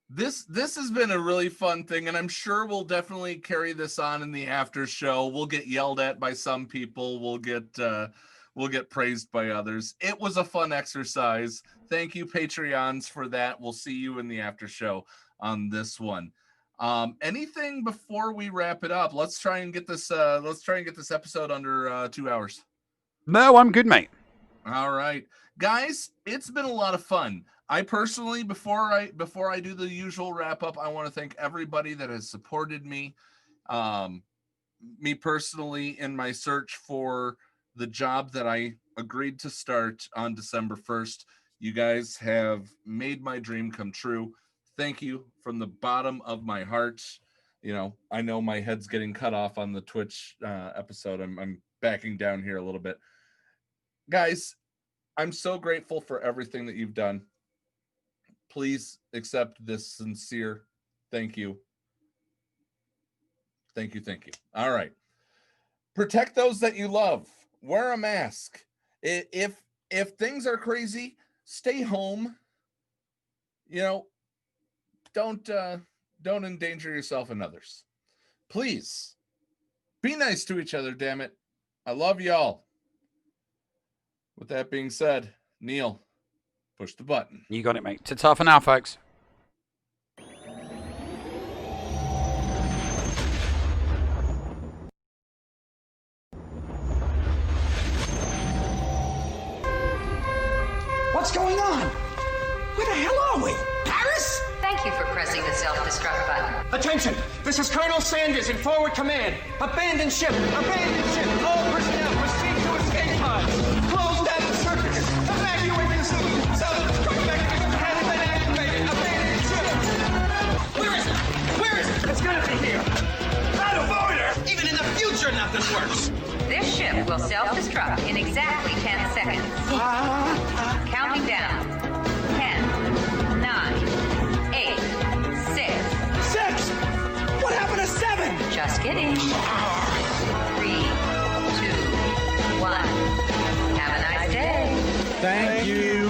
This has been a really fun thing, and I'm sure we'll definitely carry this on in the after show. We'll get yelled at by some people. We'll get praised by others. It was a fun exercise. Thank you, Patreons, for that. We'll see you in the after show on this one. Anything before we wrap it up? Let's try and get this episode under 2 hours. No, I'm good, mate. All right, guys, it's been a lot of fun. I personally, before I do the usual wrap up, I want to thank everybody that has supported me. Me personally, in my search for the job that I agreed to start on December 1st. You guys have made my dream come true. Thank you from the bottom of my heart. I know my head's getting cut off on the Twitch episode. I'm backing down here a little bit. Guys, I'm so grateful for everything that you've done. Please accept this sincere thank you. Thank you. All right. Protect those that you love. Wear a mask. If things are crazy, stay home. Don't endanger yourself and others. Please be nice to each other, damn it. I love y'all. With that being said, Neil, push the button. You got it, mate. Ta-ta for now, folks. What's going on? Where the hell are we? Paris? Thank you for pressing the self-destruct button. Attention! This is Colonel Sanders in forward command. Abandon ship! Abandon ship! All personnel proceed to escape pods. Close down the circuits. Evacuate the city. Self-destruct mechanism has been activated. Abandon ship! Where is it? Where is it? It's gonna be here. Out of order! Even in the future, nothing works. This ship will self-destruct in exactly 10 seconds. Counting down. 10, 9, Finish. 3, 2, 1. Have a nice day. Thank you.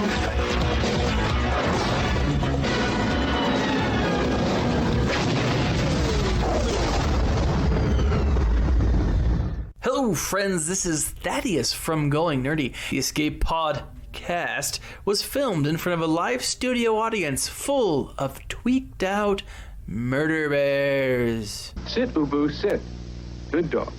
Hello, friends. This is Thaddeus from Going Nerdy. The Escape Podcast was filmed in front of a live studio audience full of tweaked out murder bears. Sit, Boo Boo, sit. Good dog.